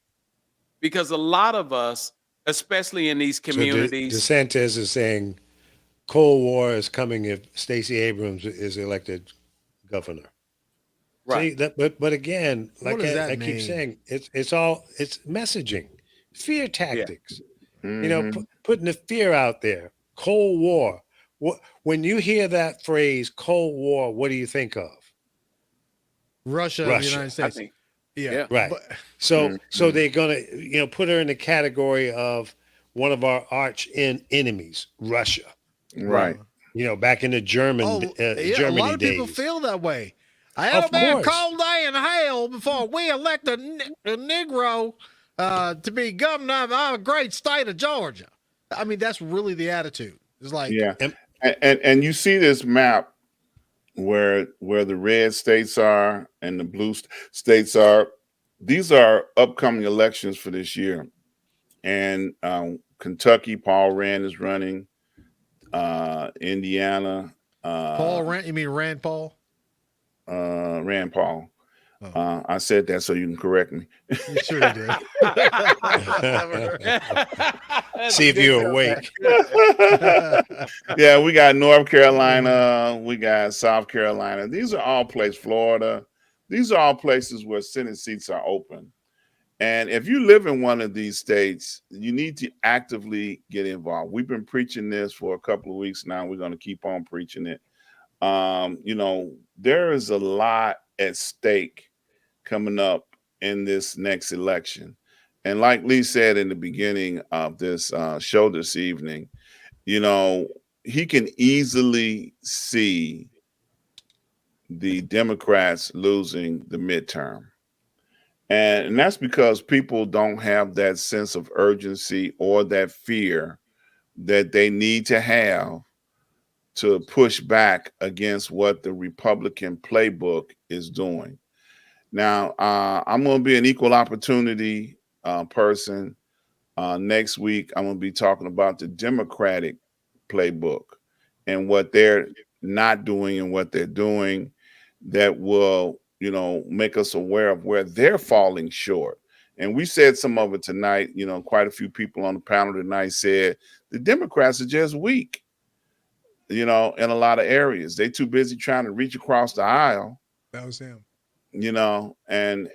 because a lot of us, especially in these communities. So DeSantis is saying Cold War is coming if Stacey Abrams is elected governor. Right. See that, but again, like I mean? keep saying, it's messaging, fear tactics. Mm-hmm. You know, putting the fear out there. Cold War. When you hear that phrase, Cold War, what do you think of? Russia. The United States. Yeah. Right. So they're gonna, put her in the category of one of our arch enemies, Russia. Right. Back in the Germany a lot of days. people feel that way. I had a man cold day in hell before we elected a Negro to be governor of our great state of Georgia. I mean, that's really the attitude. It's like, and you see this map where the red states are and the blue states are. These are upcoming elections for this year, and Kentucky, Paul Rand is running. Indiana, Paul Rand. You mean Rand Paul? Rand Paul. I said that so you can correct me. You sure did. See if you're awake. Yeah, we got North Carolina, we got South Carolina. These are all places, Florida. These are all places where Senate seats are open. And if you live in one of these states, you need to actively get involved. We've been preaching this for a couple of weeks now. We're going to keep on preaching it. There is a lot at stake coming up in this next election. And like Lee said in the beginning of this show this evening, he can easily see the Democrats losing the midterm. And that's because people don't have that sense of urgency or that fear that they need to have to push back against what the Republican playbook is doing. Now, I'm going to be an equal opportunity person. Next week, I'm going to be talking about the Democratic playbook and what they're not doing and what they're doing that will make us aware of where they're falling short. And we said some of it tonight. Quite a few people on the panel tonight said the Democrats are just weak, in a lot of areas. They too busy trying to reach across the aisle. That was him. And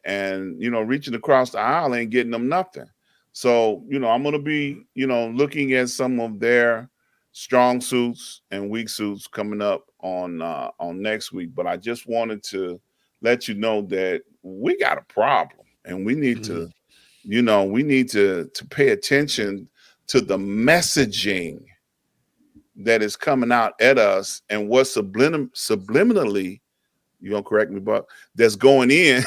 reaching across the aisle ain't getting them nothing. So, I'm going to be, looking at some of their strong suits and weak suits coming up on next week. But I just wanted to let you know that we got a problem and we need to, we need to pay attention to the messaging that is coming out at us and what subliminally, you gonna correct me, Buck, that's going in,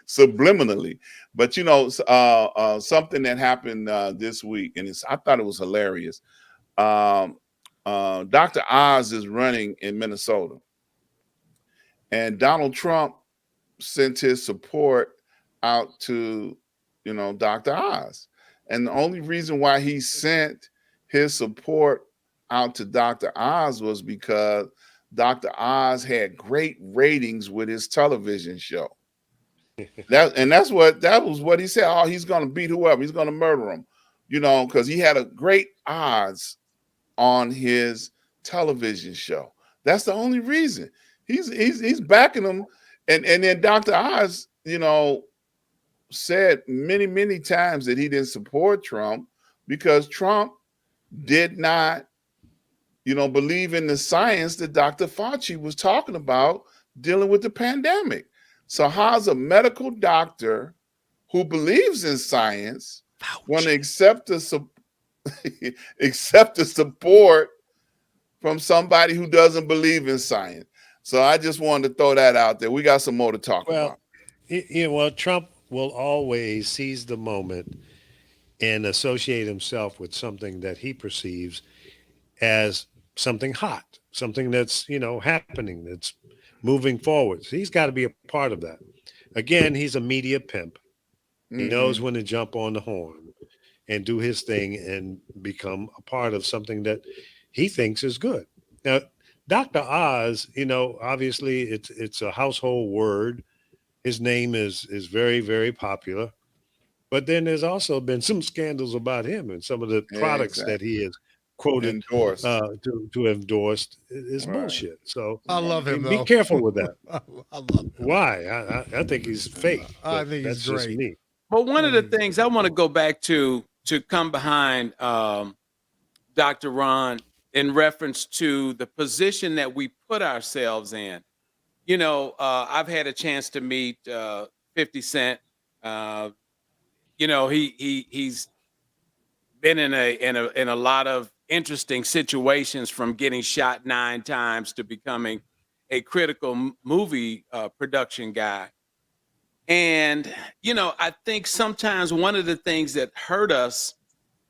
subliminally. But something that happened this week, and I thought it was hilarious. Dr. Oz is running in Minnesota, and Donald Trump sent his support out to, Dr. Oz. And the only reason why he sent his support out to Dr. Oz was because Dr. Oz had great ratings with his television show. That was what he said. Oh, he's going to beat whoever. He's going to murder him, because he had a great odds on his television show. That's the only reason. He's backing him. And then Dr. Oz, said many, many times that he didn't support Trump because Trump did not, believe in the science that Dr. Fauci was talking about dealing with the pandemic. So how's a medical doctor who believes in science want to accept the support from somebody who doesn't believe in science? So I just wanted to throw that out there. We got some more to talk about. Trump will always seize the moment and associate himself with something that he perceives as something hot, something that's, happening, that's moving forward. So he's got to be a part of that. Again, he's a media pimp. He knows when to jump on the horn. and do his thing and become a part of something that he thinks is good. Now, Dr. Oz, obviously it's a household word. His name is very, very popular. But then there's also been some scandals about him and some of the products that Exactly. he has quoted Endorsed. to have endorsed is Right. bullshit. So I love him be though. careful with that. I love him. Why? I think he's fake, I but think he's that's just great. me. But one I of the think he's things great. I want to go back to come behind Dr. Ron in reference to the position that we put ourselves in. I've had a chance to meet 50 Cent. Uh, he's been in a lot of interesting situations, from getting shot 9 times to becoming a critical movie production guy. And I think sometimes one of the things that hurt us,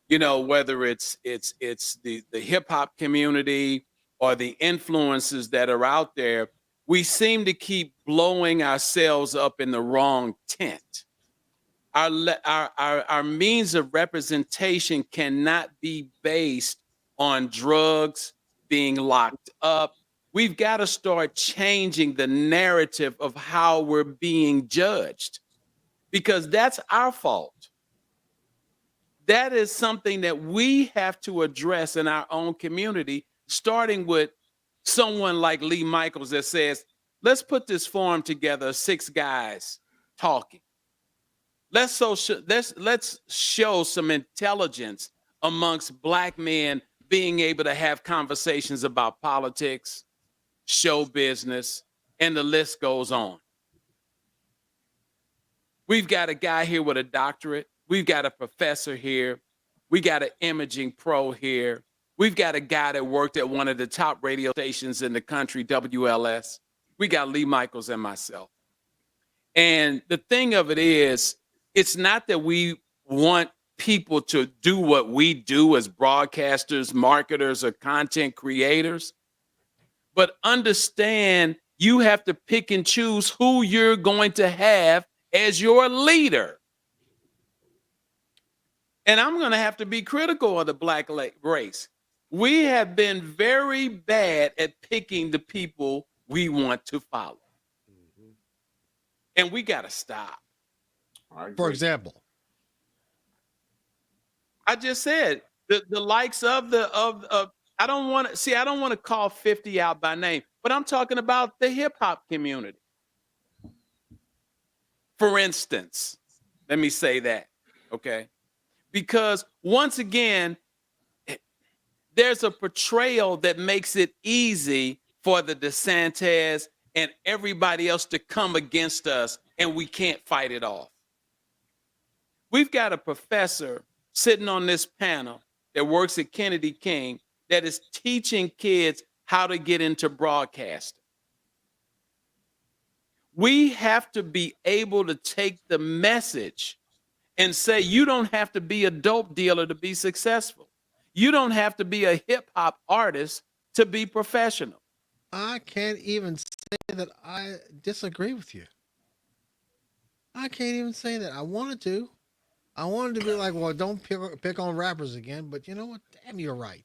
whether it's the hip hop community or the influences that are out there, we seem to keep blowing ourselves up in the wrong tent. Our means of representation cannot be based on drugs, being locked up. We've got to start changing the narrative of how we're being judged, because that's our fault. That is something that we have to address in our own community, starting with someone like Lee Michaels that says, let's put this forum together, 6 guys talking. Let's show some intelligence amongst Black men being able to have conversations about politics, show business, and the list goes on. We've got a guy here with a doctorate. We've got a professor here. We got an imaging pro here. We've got a guy that worked at one of the top radio stations in the country, WLS. We got Lee Michaels and myself. And the thing of it is, it's not that we want people to do what we do as broadcasters, marketers, or content creators, but understand you have to pick and choose who you're going to have as your leader. And I'm going to have to be critical of the Black race. We have been very bad at picking the people we want to follow. And we got to stop. For example, I just said the likes of I don't want to call 50 out by name, but I'm talking about the hip hop community. For instance, let me say that, okay? Because once again, there's a portrayal that makes it easy for the DeSantis and everybody else to come against us, and we can't fight it off. We've got a professor sitting on this panel that works at Kennedy King that is teaching kids how to get into broadcasting. We have to be able to take the message and say, you don't have to be a dope dealer to be successful. You don't have to be a hip hop artist to be professional. I can't even say that I disagree with you. I can't even say that. I wanted to. I wanted to be like, well, don't pick on rappers again. But you know what? Damn, you're right.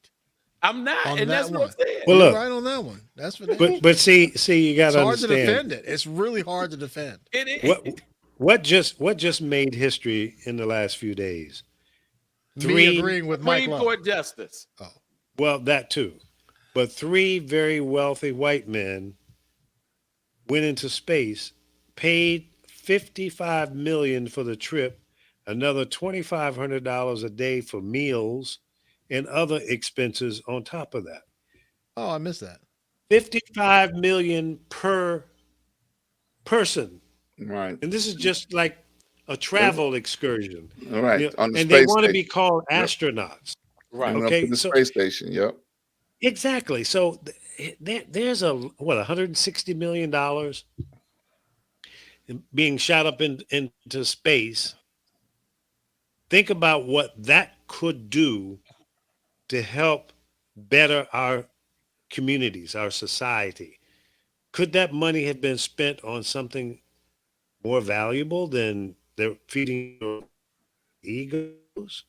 I'm not, on and that that's one. what I'm saying. Well, You're look, right on that one. That's for damn. but see, you got It's to hard to understand defend it. It's really hard to defend. It is. what just made history in the last few days. Me agreeing with Mike Supreme Love. Court justice. Oh, Well, that too, but 3 very wealthy white men went into space, paid $55 million for the trip, another $2,500 a day for meals and other expenses on top of that. oh, I missed that. 55 million per person. Right. And this is just like a travel excursion. All right. On the And they space want to station. be called Yep. astronauts. Right. Went up Okay, to the so- space station. Yep. Exactly. So there's $160 million being shot up into space. Think about what that could do to help better our communities, our society. Could that money have been spent on something more valuable than they're feeding your egos?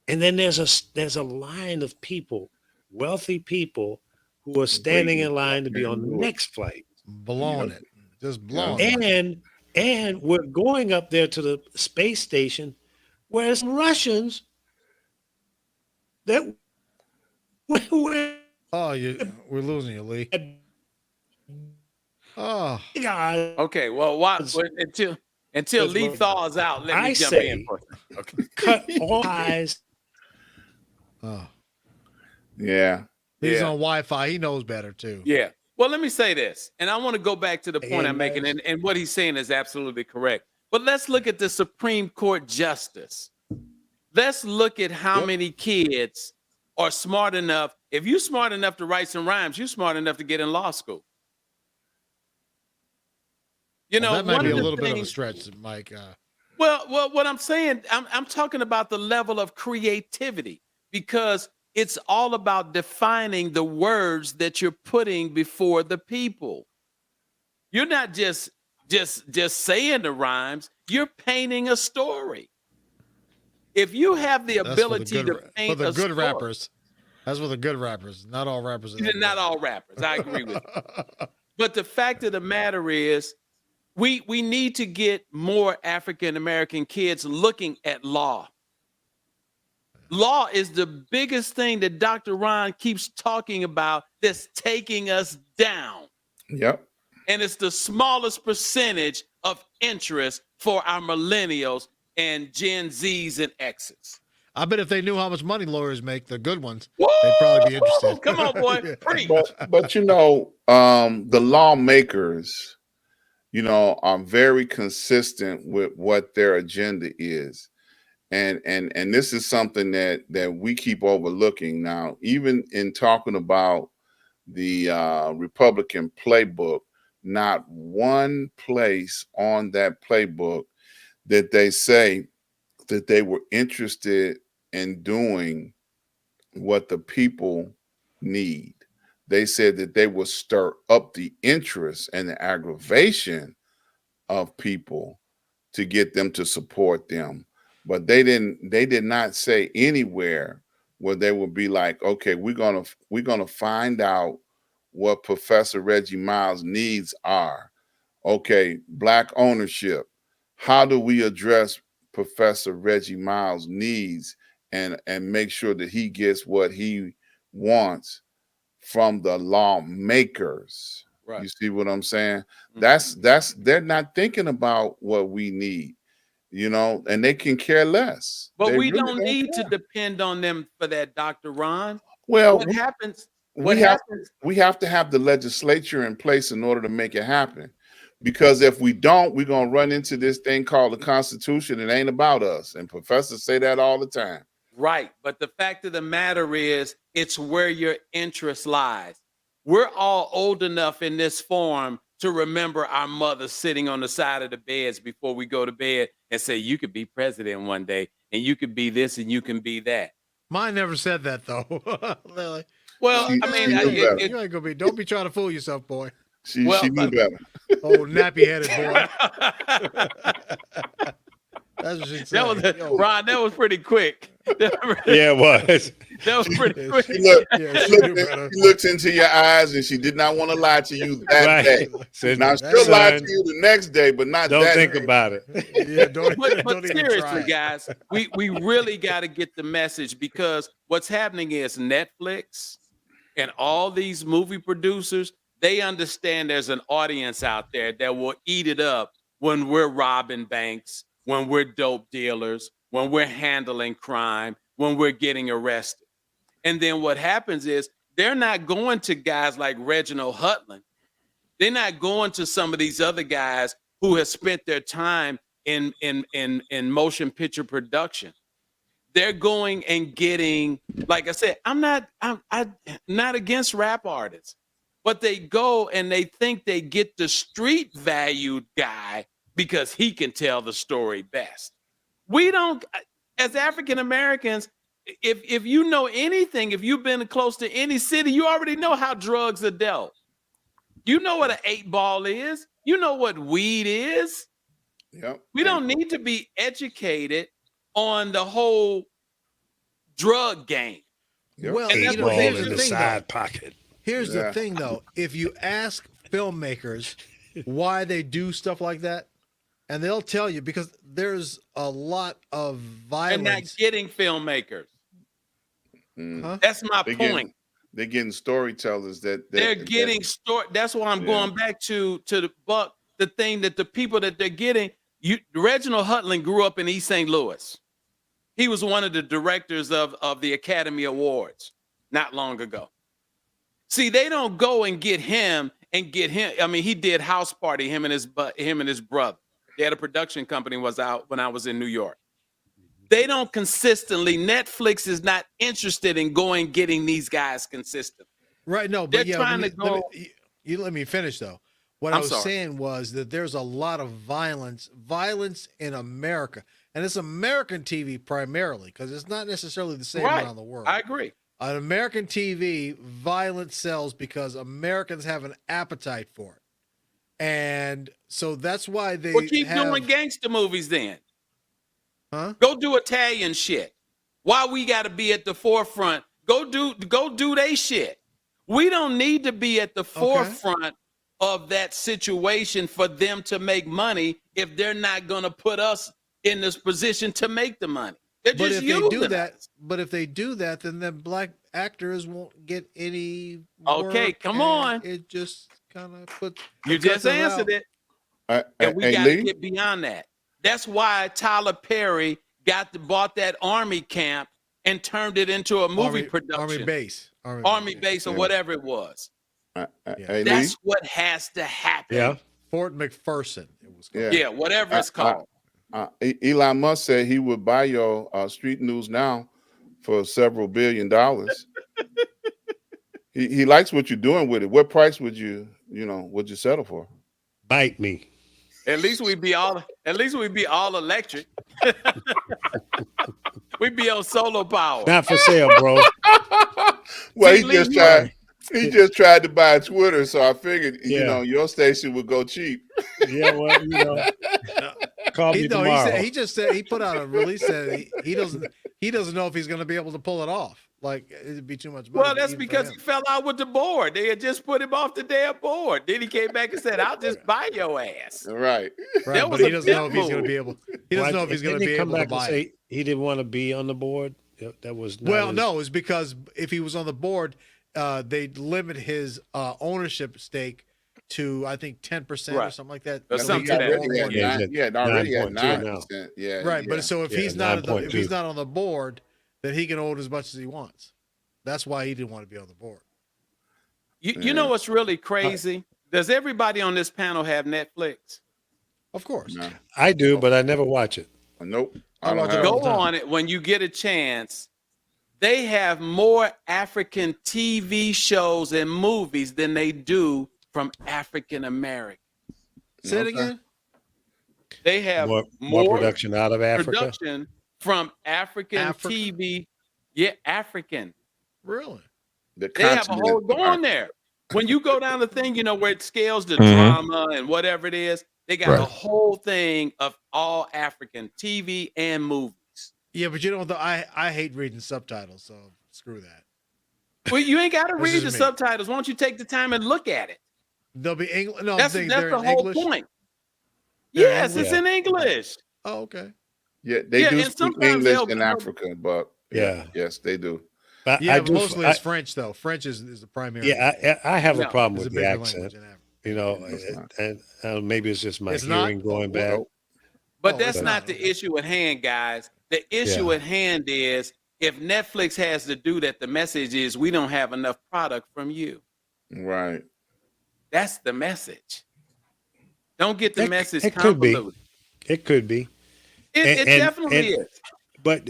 And then there's a line of people, wealthy people, who are standing in line to be on the next flight. Blowing it. Just blowing it. And we're going up there to the space station where it's Russians that we're we're losing you, Lee. Oh. Okay, well, until Lee thaws out, let me jump in for you. Okay. Cut all ties. Oh. Yeah. He's on Wi-Fi. He knows better too. Yeah. Well, let me say this, and I want to go back to the point I'm making, and what he's saying is absolutely correct. But let's look at the Supreme Court justice. Let's look at how many kids are smart enough. If you're smart enough to write some rhymes, you're smart enough to get in law school. You know, that might be a little bit of a stretch, Mike. Well, what I'm saying, I'm talking about the level of creativity, because it's all about defining the words that you're putting before the people. You're not just saying the rhymes, you're painting a story. If you have the ability to paint for the a good story, rappers, that's for the good rappers. Not all rappers. Not all rappers. I agree with you. But the fact of the matter is, we need to get more African American kids looking at law. Law is the biggest thing that Dr. Ron keeps talking about that's taking us down. Yep. And it's the smallest percentage of interest for our millennials and Gen Zs and X's. I bet if they knew how much money lawyers make, the good ones, they'd probably be interested. Come on, boy. Preach. But you know, the lawmakers, you know, are very consistent with what their agenda is. And this is something that we keep overlooking now, even in talking about the Republican playbook. Not one place on that playbook that they say that they were interested in doing what the people need. They said that they would stir up the interest and the aggravation of people to get them to support them. But they did not say anywhere where they would be like, okay, we're gonna find out what Professor Reggie Miles' needs are. Okay, Black ownership. How do we address Professor Reggie Miles' needs and make sure that he gets what he wants from the lawmakers? Right. You see what I'm saying? Mm-hmm. They're not thinking about what we need, you know, and they can care less. But we don't need to depend on them for that, Dr. Ron. Well, what happens? We have to have the legislature in place in order to make it happen. Because if we don't, we're going to run into this thing called the Constitution. It ain't about us. And professors say that all the time. Right. But the fact of the matter is, it's where your interest lies. We're all old enough in this forum to remember our mothers sitting on the side of the beds before we go to bed and say, you could be president one day, and you could be this, and you can be that. Mine never said that, though. Lily. Well, I mean, you ain't gonna be. Don't be trying to fool yourself, boy. She knew better. Old nappy-headed boy. That's what she said. Ron, that was pretty quick. Yeah, it was. That was pretty quick. She looked into your eyes, and she did not want to lie to you that day. Said, now she'll lie to you the next day, but not don't that think day. about it. Yeah, don't seriously, guys, we really got to get the message, because what's happening is Netflix and all these movie producers, they understand there's an audience out there that will eat it up when we're robbing banks, when we're dope dealers, when we're handling crime, when we're getting arrested. And then what happens is, they're not going to guys like Reginald Hutland. They're not going to some of these other guys who have spent their time in motion picture production. They're going and getting, like I said, I'm not against rap artists, but they go and they think they get the street valued guy because he can tell the story best. We don't, as African Americans, if you know anything, if you've been close to any city, you already know how drugs are dealt. You know what an 8-ball is. You know what weed is. Yep. We don't need to be educated on the whole drug game. Well, And that's Eight what ball here's in the the thing, side pocket. Here's the Yeah. thing, though. If you ask filmmakers why they do stuff like that, and they'll tell you because there's a lot of And not violence. getting filmmakers. Huh? That's my They're point. They're getting storytellers that They're getting story. That's why I'm Yeah. going back to the Buck. The thing that the people that they're getting. Reginald Hutland grew up in East St. Louis. He was one of the directors of the Academy Awards not long ago. See, they don't go and get him. I mean, he did House Party. Him and his brother. They had a production company was out when I was in New York. They don't consistently. Netflix is not interested in getting these guys consistently. Right. No, They're but yeah, trying to go. Let me finish though. What I was saying was that there's a lot of violence in America, and it's American TV primarily because it's not necessarily the same around the world. I agree. On American TV, violence sells because Americans have an appetite for it, and so that's why they keep doing gangster movies then. Huh? Go do Italian shit. Why we got to be at the forefront? Go do they shit. We don't need to be at the forefront of that situation for them to make money if they're not going to put us in this position to make the money. They're But just if they do using that, us. then the black actors won't get any. Okay, work, come and on. It just kind of puts. You just answered it. And we got to get beyond that. That's why Tyler Perry bought that Army camp and turned it into a movie production. Army base or whatever it was. That's what has to happen. Yeah. Fort McPherson, it was called. Yeah, whatever it's called. Elon Musk said he would buy your Street News Now for several $billion. He likes what you're doing with it. What price would you settle for? Bite me. At least we'd be all electric. We'd be on solar power. Not for sale, bro. Well, he just tried to buy Twitter, so I figured your station would go cheap. Yeah, well, call me tomorrow. He put out a release that he doesn't know if he's going to be able to pull it off. Like it'd be too much money. Well, that's because he fell out with the board. They had just put him off the damn board. Then he came back and said, "I'll just buy your ass." Right. But he doesn't know if he's going to be able. He doesn't know if he's going to be able to buy it. He didn't want to be on the board. That was no. It's because if he was on the board, they'd limit his ownership stake to I think 10% or something like that. Something already had 9%. Yeah. Right, but so if he's not on the board, then he can own as much as he wants. That's why he didn't want to be on the board. You know what's really crazy? Does everybody on this panel have Netflix? Of course. No. I do, but I never watch it. Nope. Go on it when you get a chance. They have more African TV shows and movies than they do from African Americans. Say it again. They have more production out of Africa. Production from African TV. Yeah, African. Really? They have a whole going there. When you go down the thing, where it scales the drama and whatever it is, they got a whole thing of all African TV and movies. Yeah, but I hate reading subtitles, so screw that. Well, you ain't got to read the subtitles. Why don't you take the time and look at it? They'll be English. No, that's the whole point. Yes, it's in English. Oh, okay. Yeah, they do speak English in Africa, but yes, they do. But mostly it's French though. French is the primary. Yeah, I have a problem with the accent. And maybe it's just my hearing going back. But that's not the issue at hand, guys. The issue at hand is if Netflix has to do that, the message is we don't have enough product from you. Right. That's the message. Don't get the message convoluted. It could be. It definitely is. But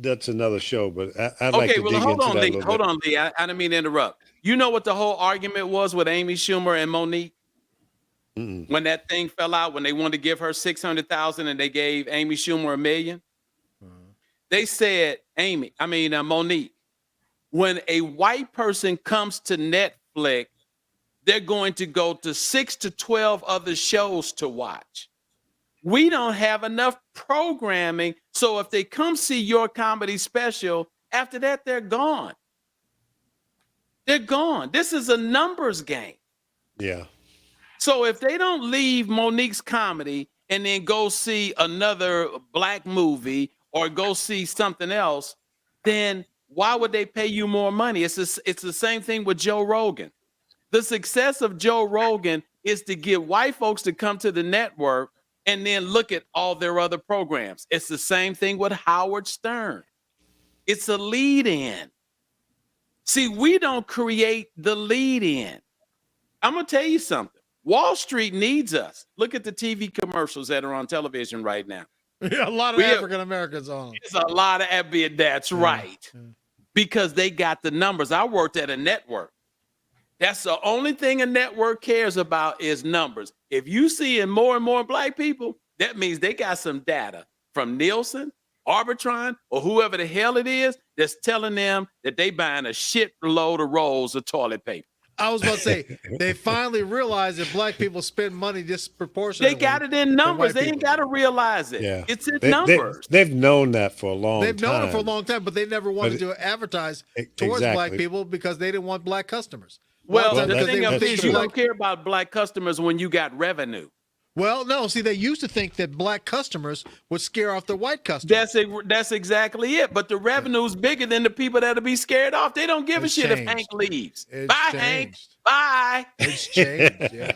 that's another show. But I'd like to dig into that a little bit. Hold on, Lee. I didn't mean to interrupt. You know what the whole argument was with Amy Schumer and Monique? When that thing fell out, when they wanted to give her $600,000 and they gave Amy Schumer $1 million, they said, Monique, when a white person comes to We don't have enough programming. So if they come see your comedy special, after that, they're gone. They're gone. This is a numbers game. Yeah. So if they don't leave Monique's comedy and then go see another black movie or go see something else, then why would they pay you more money? It's the same thing with Joe Rogan. The success of Joe Rogan is to get white folks to come to the network and then look at all their other programs. It's the same thing with Howard Stern. It's a lead in. See, we don't create the lead in. I'm going to tell you something. Wall Street needs us. Look at the TV commercials that are on television right now. Yeah, a lot of African Americans on. It's a lot of that's right. Yeah. Because they got the numbers. I worked at a network. That's the only thing a network cares about is numbers. If you see more and more black people, that means they got some data from Nielsen, Arbitron, or whoever the hell it is that's telling them that they buying a shit load of rolls of toilet paper. I was about to say, they finally realized that black people spend money disproportionately. They got it in numbers. They ain't got to realize it. Yeah. It's in numbers. They've known that for a long time. They've known it for a long time, but they never wanted to advertise towards black people because they didn't want black customers. Well, the thing of it is you don't care about black customers when you got revenue. Well, no. See, they used to think that black customers would scare off the white customers. That's exactly it. But the revenue's bigger than the people that'll be scared off. They don't give a shit if Hank leaves. Bye, Hank. Bye. It's changed. Yeah.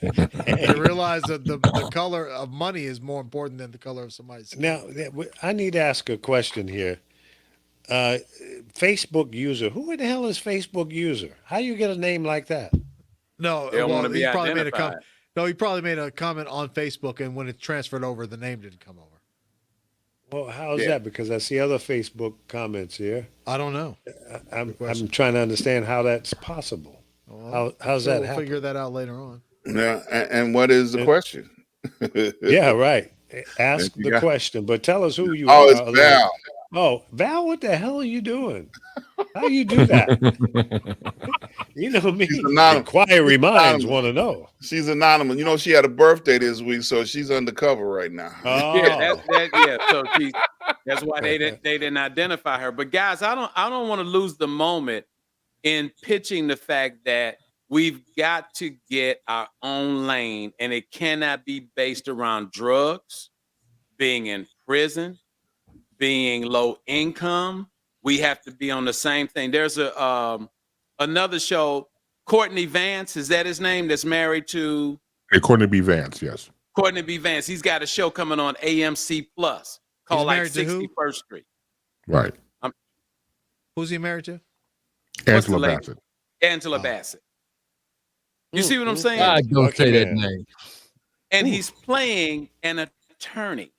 They realize that the color of money is more important than the color of somebody's skin. Now, I need to ask a question here. Facebook user. Who the hell is Facebook user? How you get a name like that? No, they don't want to be identified. He probably made a comment on Facebook, and when it transferred over, the name didn't come over. Well, how is that? Because I see other Facebook comments here. I don't know. I'm trying to understand how that's possible. Well, how's that happen? We'll figure that out later on. Yeah, and what is the question? Yeah, right. Ask the question, but tell us who you are. Oh, it's Val. Oh, Val, what the hell are you doing? How you do that? You know me. Inquiry minds want to know. She's anonymous. You know, she had a birthday this week, so she's undercover right now. Oh. Yeah, so that's why they didn't identify her. But guys, I don't want to lose the moment in pitching the fact that we've got to get our own lane, and it cannot be based around drugs, being in prison, being low income. We have to be on the same thing. There's another show, Courtney Vance, is that his name? That's married to Courtney B. Vance, yes. Courtney B. Vance. He's got a show coming on AMC Plus called like 61st Street. Right. Who's he married to? Angela Bassett. Angela Bassett. You see what I'm saying? I don't say that name. And he's playing an attorney.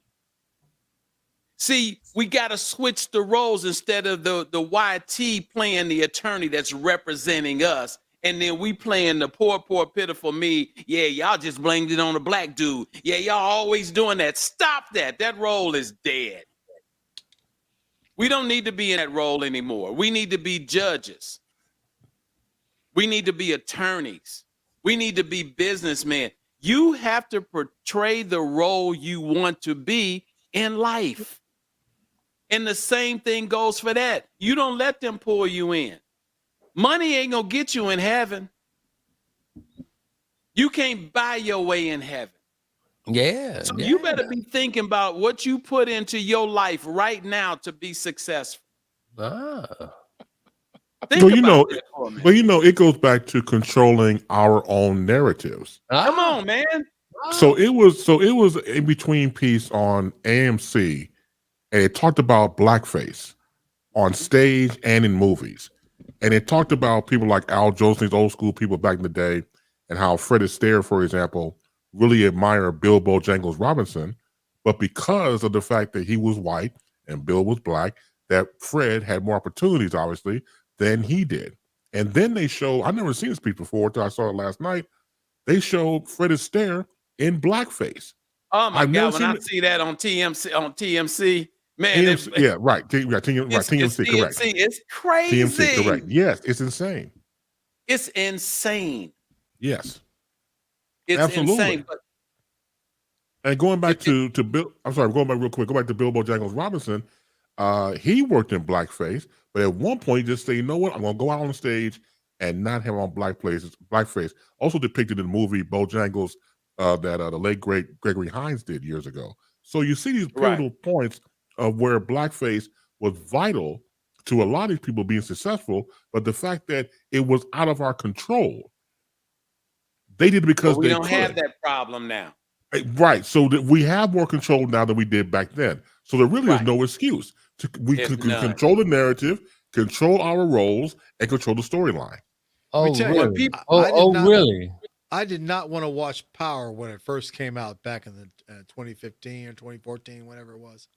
See, we got to switch the roles instead of the YT playing the attorney that's representing us. And then we playing the poor, pitiful me. Yeah, y'all just blamed it on a black dude. Yeah, y'all always doing that. Stop that. That role is dead. We don't need to be in that role anymore. We need to be judges. We need to be attorneys. We need to be businessmen. You have to portray the role you want to be in life. And the same thing goes for that. You don't let them pull you in. Money ain't gonna get you in heaven. You can't buy your way in heaven. Yeah. So you better be thinking about what you put into your life right now to be successful. It goes back to controlling our own narratives. Come on, man. So it was in between piece on AMC, and it talked about blackface on stage and in movies. And it talked about people like Al Jolson's old school people back in the day, and how Fred Astaire, for example, really admired Bill Bojangles Robinson, but because of the fact that he was white and Bill was black, that Fred had more opportunities, obviously, than he did. And then they show, I've never seen this piece before until I saw it last night. They showed Fred Astaire in blackface. Oh my God! When I see that on TMC, man, TMC, yeah, right. TMC, correct. It's crazy. TMC, correct. Yes, it's insane. And going back to Bill, I'm sorry, going back real quick. Go back to Bill Bojangles Robinson. He worked in blackface, but at one point he just said, "You know what? I'm going to go out on stage and not have on blackface." Also depicted in the movie Bojangles that the late great Gregory Hines did years ago. So you see these pivotal points of where blackface was vital to a lot of these people being successful, but the fact that it was out of our control, they did it because we they don't have that problem now. Right. So we have more control now than we did back then. So there really is no excuse. We can control the narrative, control our roles, and control the storyline. Oh, really? Really? I did not want to watch Power when it first came out back in the 2015 or 2014, whatever it was.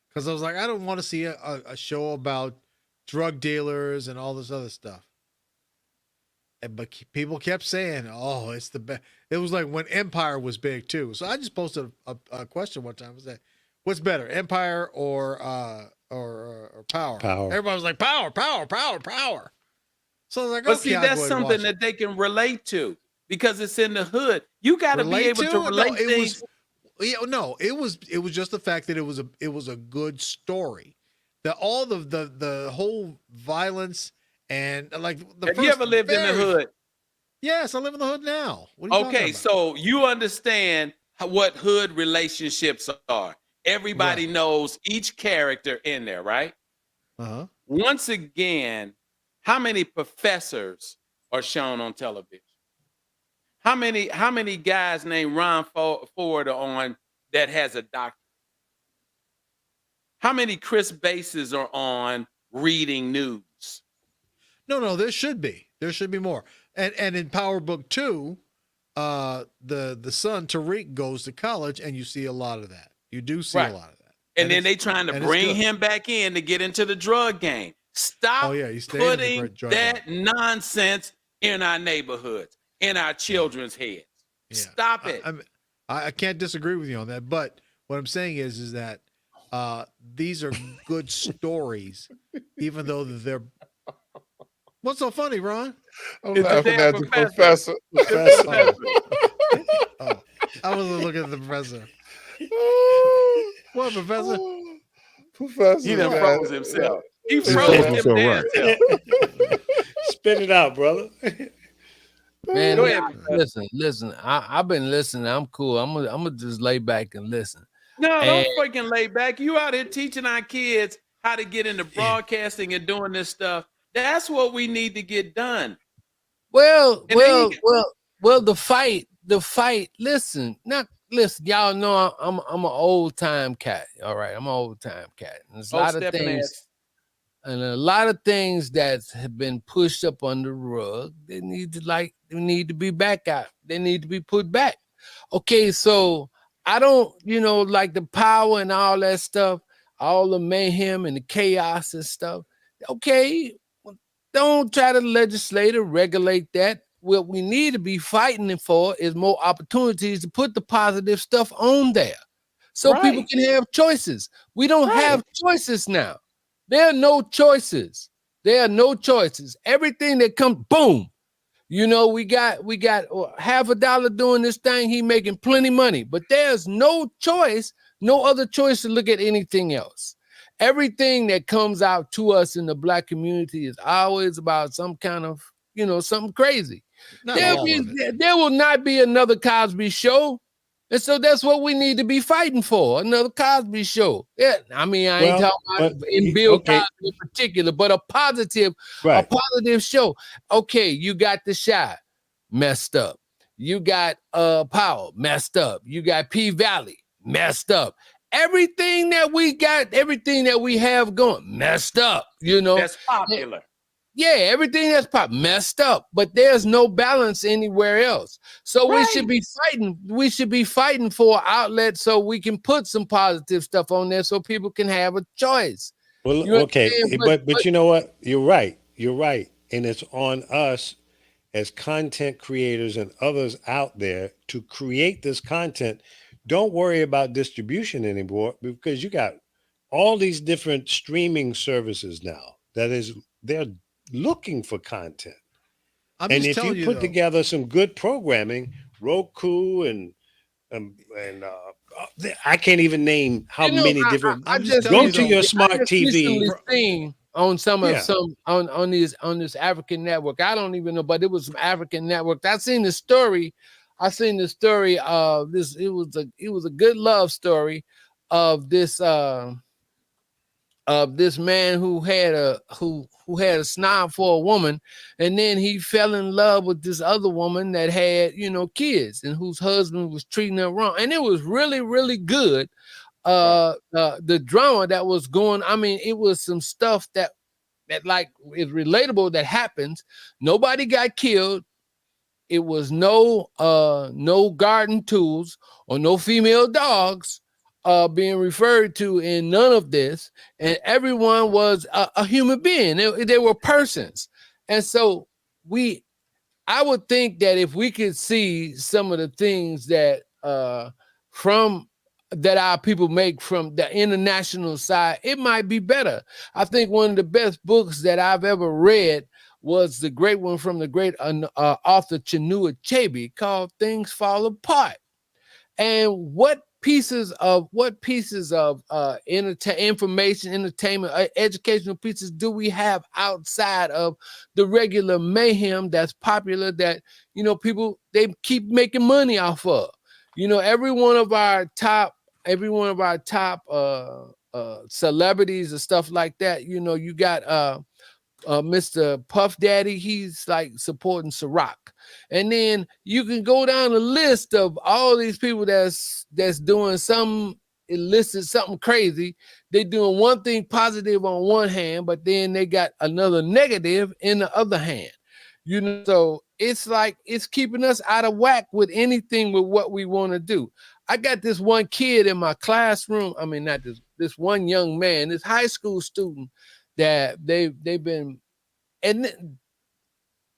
Because I was like, I don't want to see a show about drug dealers and all this other stuff. But people kept saying, "Oh, it's the best." It was like when Empire was big too. So I just posted a question one time. Was that what's better, Empire or Power? Everybody was like, "Power, Power, Power, Power." So I was like, but see, that's something that they can relate to because it's in the hood. You got to be able to relate things. It was just the fact that it was a good story. That all the whole violence. And like have you ever lived in the hood? Yes, I live in the hood now. Okay, so you understand what hood relationships are. Everybody knows each character in there, right? Once again, how many professors are shown on television? How many guys named Ron Ford are on that has a doctorate? How many Chris Bases are on reading news? No, there should be more. And in Power Book 2, the son Tariq goes to college, and you see a lot of that. You do see a lot of that. And then they trying to bring him back in to get into the drug game. Stop putting that nonsense in our neighborhoods, in our children's heads. Stop it. I can't disagree with you on that, but what I'm saying is that these are good stories, even though they're. What's so funny, Ron? I'm laughing at the professor. I wasn't looking at the professor. What, professor? Professor. He done froze himself. He froze himself. Spit it out, brother. Man, listen. I've been listening. I'm cool. I'm gonna just lay back and listen. No, don't freaking lay back. You out here teaching our kids how to get into broadcasting and doing this stuff. That's what we need to get done. Well, the fight. Listen, y'all know I'm an old time cat. All right, I'm an old time cat. And there's a lot of things that have been pushed up on the rug. They need to be back out. They need to be put back. Okay, so I don't, like the power and all that stuff, all the mayhem and the chaos and stuff. Okay. Don't try to legislate or regulate that. What we need to be fighting for is more opportunities to put the positive stuff on there so people can have choices. We don't have choices now. There are no choices. Everything that comes, boom. We got $50 doing this thing. He making plenty money, but there's no choice, no other choice to look at anything else. Everything that comes out to us in the Black community is always about some kind of, something crazy. There will not be another Cosby show. And so that's what we need to be fighting for, another Cosby show. Yeah, I mean, I ain't talking about in Bill Cosby in particular, but a positive show. Okay, you got The Chi, messed up. You got Power, messed up. You got P-Valley, messed up. Everything that we got, everything that we have going, messed up, That's popular. Yeah, everything that's messed up, but there's no balance anywhere else. So we should be fighting for an outlet so we can put some positive stuff on there so people can have a choice. Well, but you know what? You're right. And it's on us as content creators and others out there to create this content. Don't worry about distribution anymore because you got all these different streaming services now. They're looking for content. And if you put together some good programming, Roku and I can't even name how many different. I'm just telling Go you to though, your smart TV. Recently seen on Yeah. on this African network. I don't even know, but it was some African network. I seen the story of this. It was a good love story of this man who had a snob for a woman, and then he fell in love with this other woman that had kids, and whose husband was treating her wrong. And it was really, really good. The drama that was going, I mean, it was some stuff that like is relatable, that happens. Nobody got killed. It was no garden tools or no female dogs being referred to in none of this, and everyone was a human being. They were persons. And so I would think that if we could see some of the things that that our people make from the international side, it might be better. I think one of the best books that I've ever read was the great one from the great author Chinua Achebe, called Things Fall Apart. And what pieces of information, entertainment, educational pieces do we have outside of the regular mayhem that's popular, that people, they keep making money off of? Every one of our top celebrities and stuff like that. You got Mr. Puff Daddy, he's like supporting Ciroc. And then you can go down the list of all these people that's doing some illicit, something crazy. They're doing one thing positive on one hand, but then they got another negative in the other hand. So it's like it's keeping us out of whack with anything with what we want to do. I got this one kid in my classroom. I mean, not this one young man, this high school student that they've been, and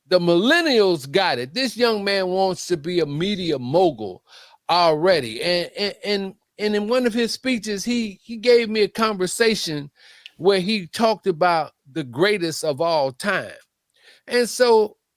the millennials got it. This young man wants to be a media mogul already. And in one of his speeches, he gave me a conversation where he talked about the greatest of all time.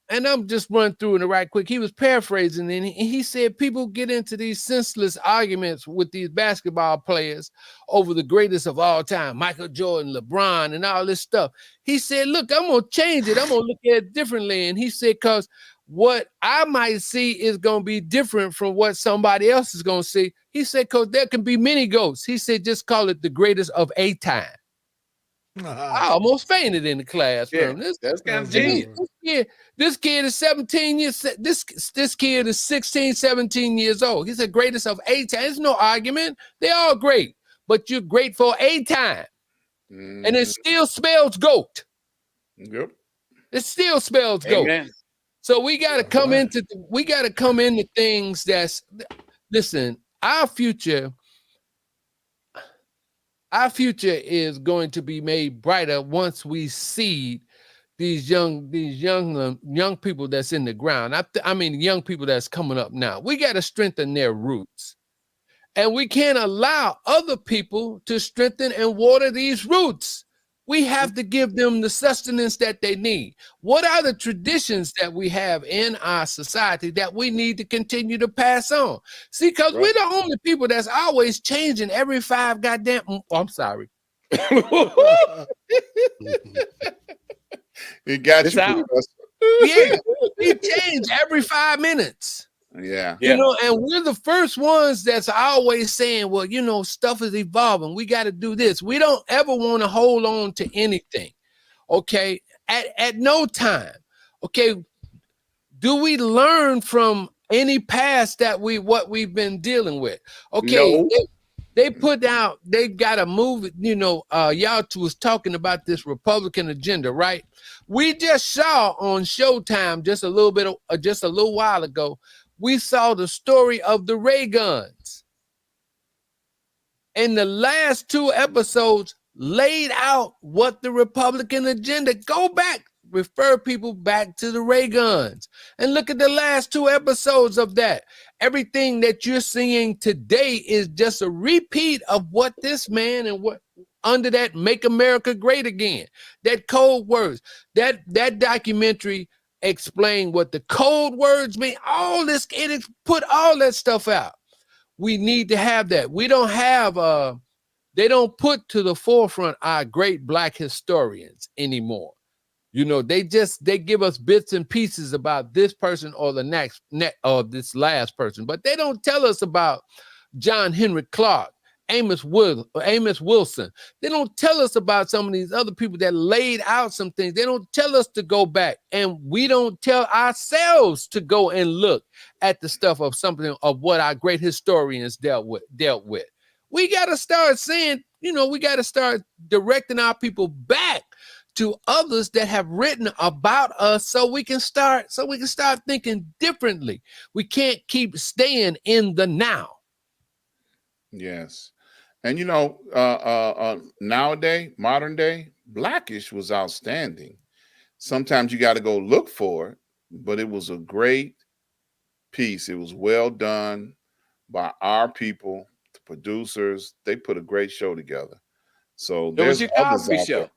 And I'm just running through it right quick. He was paraphrasing, and he said people get into these senseless arguments with these basketball players over the greatest of all time, Michael Jordan, LeBron, and all this stuff. He said, look, I'm going to change it. I'm going to look at it differently. And he said, because what I might see is going to be different from what somebody else is going to see. He said, because there can be many GOATs. He said, just call it the greatest of a time. I almost fainted in the classroom. Yeah, that's kind of genius. This kid is 17 years. This kid is 16, 17 years old. He's the greatest of a time. There's no argument. They're all great, but you're great for a time, and it still spells GOAT. Yep. It still spells GOAT. Amen. So we got to come into things that's. Listen, our future is going to be made brighter once we see these young people that's in the ground. I mean, young people that's coming up now. We got to strengthen their roots, and we can't allow other people to strengthen and water these roots. We have to give them the sustenance that they need. What are the traditions that we have in our society that we need to continue to pass on? See, because we're the only people that's always changing every 5 goddamn. Oh, I'm sorry. It got you. Yeah, we change every 5 minutes. Yeah. And we're the first ones that's always saying, well, stuff is evolving. We got to do this. We don't ever want to hold on to anything. Okay. At no time. Okay. Do we learn from any past that what we've been dealing with? Okay. No. They got a movie, y'all was talking about this Republican agenda, right? We just saw on Showtime just a little while ago. We saw the story of the ray guns. And the last 2 episodes laid out what the Republican agenda. Go back, refer people back to the ray guns and look at the last 2 episodes of that. Everything that you're seeing today is just a repeat of what this man and what under that Make America Great Again, that code words, that documentary explain what the code words mean. All this, it put all that stuff out. We need to have that. We don't have they don't put to the forefront our great Black historians anymore. You know, they give us bits and pieces about this person or the next or this last person, but they don't tell us about John Henry Clark, Amos Wilson. They don't tell us about some of these other people that laid out some things. They don't tell us to go back, and we don't tell ourselves to go and look at the stuff of something of what our great historians dealt with. We got to start saying, you know, we got to start directing our people back to others that have written about us, so we can start thinking differently. We can't keep staying in the now. Yes. And you know, nowadays, modern day, Blackish was outstanding. Sometimes you got to go look for it, but it was a great piece. It was well done by our people, the producers. They put a great show together. So It was there's your others Cosby out show. there.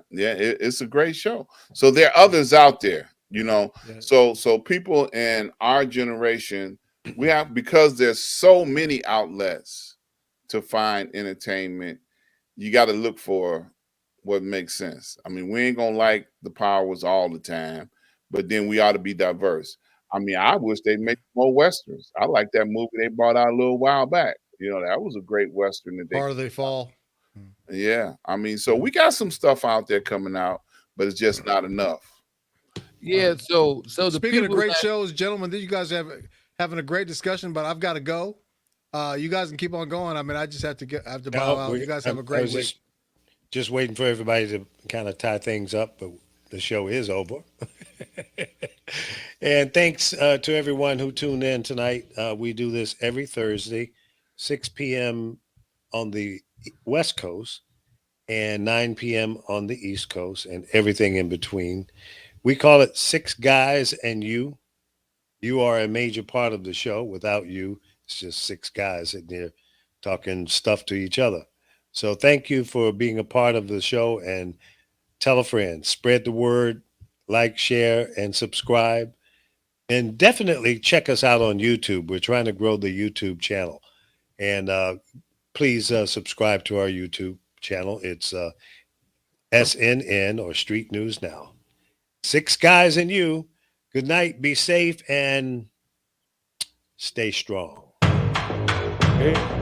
Yeah, it's a great show. So there are others out there, you know. Yeah. So people in our generation, we have, because there's so many outlets to find entertainment, you got to look for what makes sense. I mean, we ain't gonna like the powers all the time, but then we ought to be diverse. I mean, I wish they'd make more westerns. I like that movie they brought out a little while back. You know, that was a great western that they. Part of They Fall. Yeah, I mean, so we got some stuff out there coming out, but it's just not enough. Yeah, so the Speaking of people great that- shows, gentlemen, you guys having a great discussion, but I've got to go. You guys can keep on going. I mean, I just have to bow out. You guys have a great week. Just waiting for everybody to kind of tie things up, but the show is over. And thanks to everyone who tuned in tonight. We do this every Thursday, 6 p.m. on the West Coast and 9 p.m. on the East Coast and everything in between. We call it Six Guys and You. You are a major part of the show. Without you, it's just six guys sitting there talking stuff to each other. So thank you for being a part of the show, and tell a friend, spread the word, like, share, and subscribe. And definitely check us out on YouTube. We're trying to grow the YouTube channel. And please subscribe to our YouTube channel. It's SNN or Street News Now. Six Guys and You. Good night. Be safe and stay strong. Okay.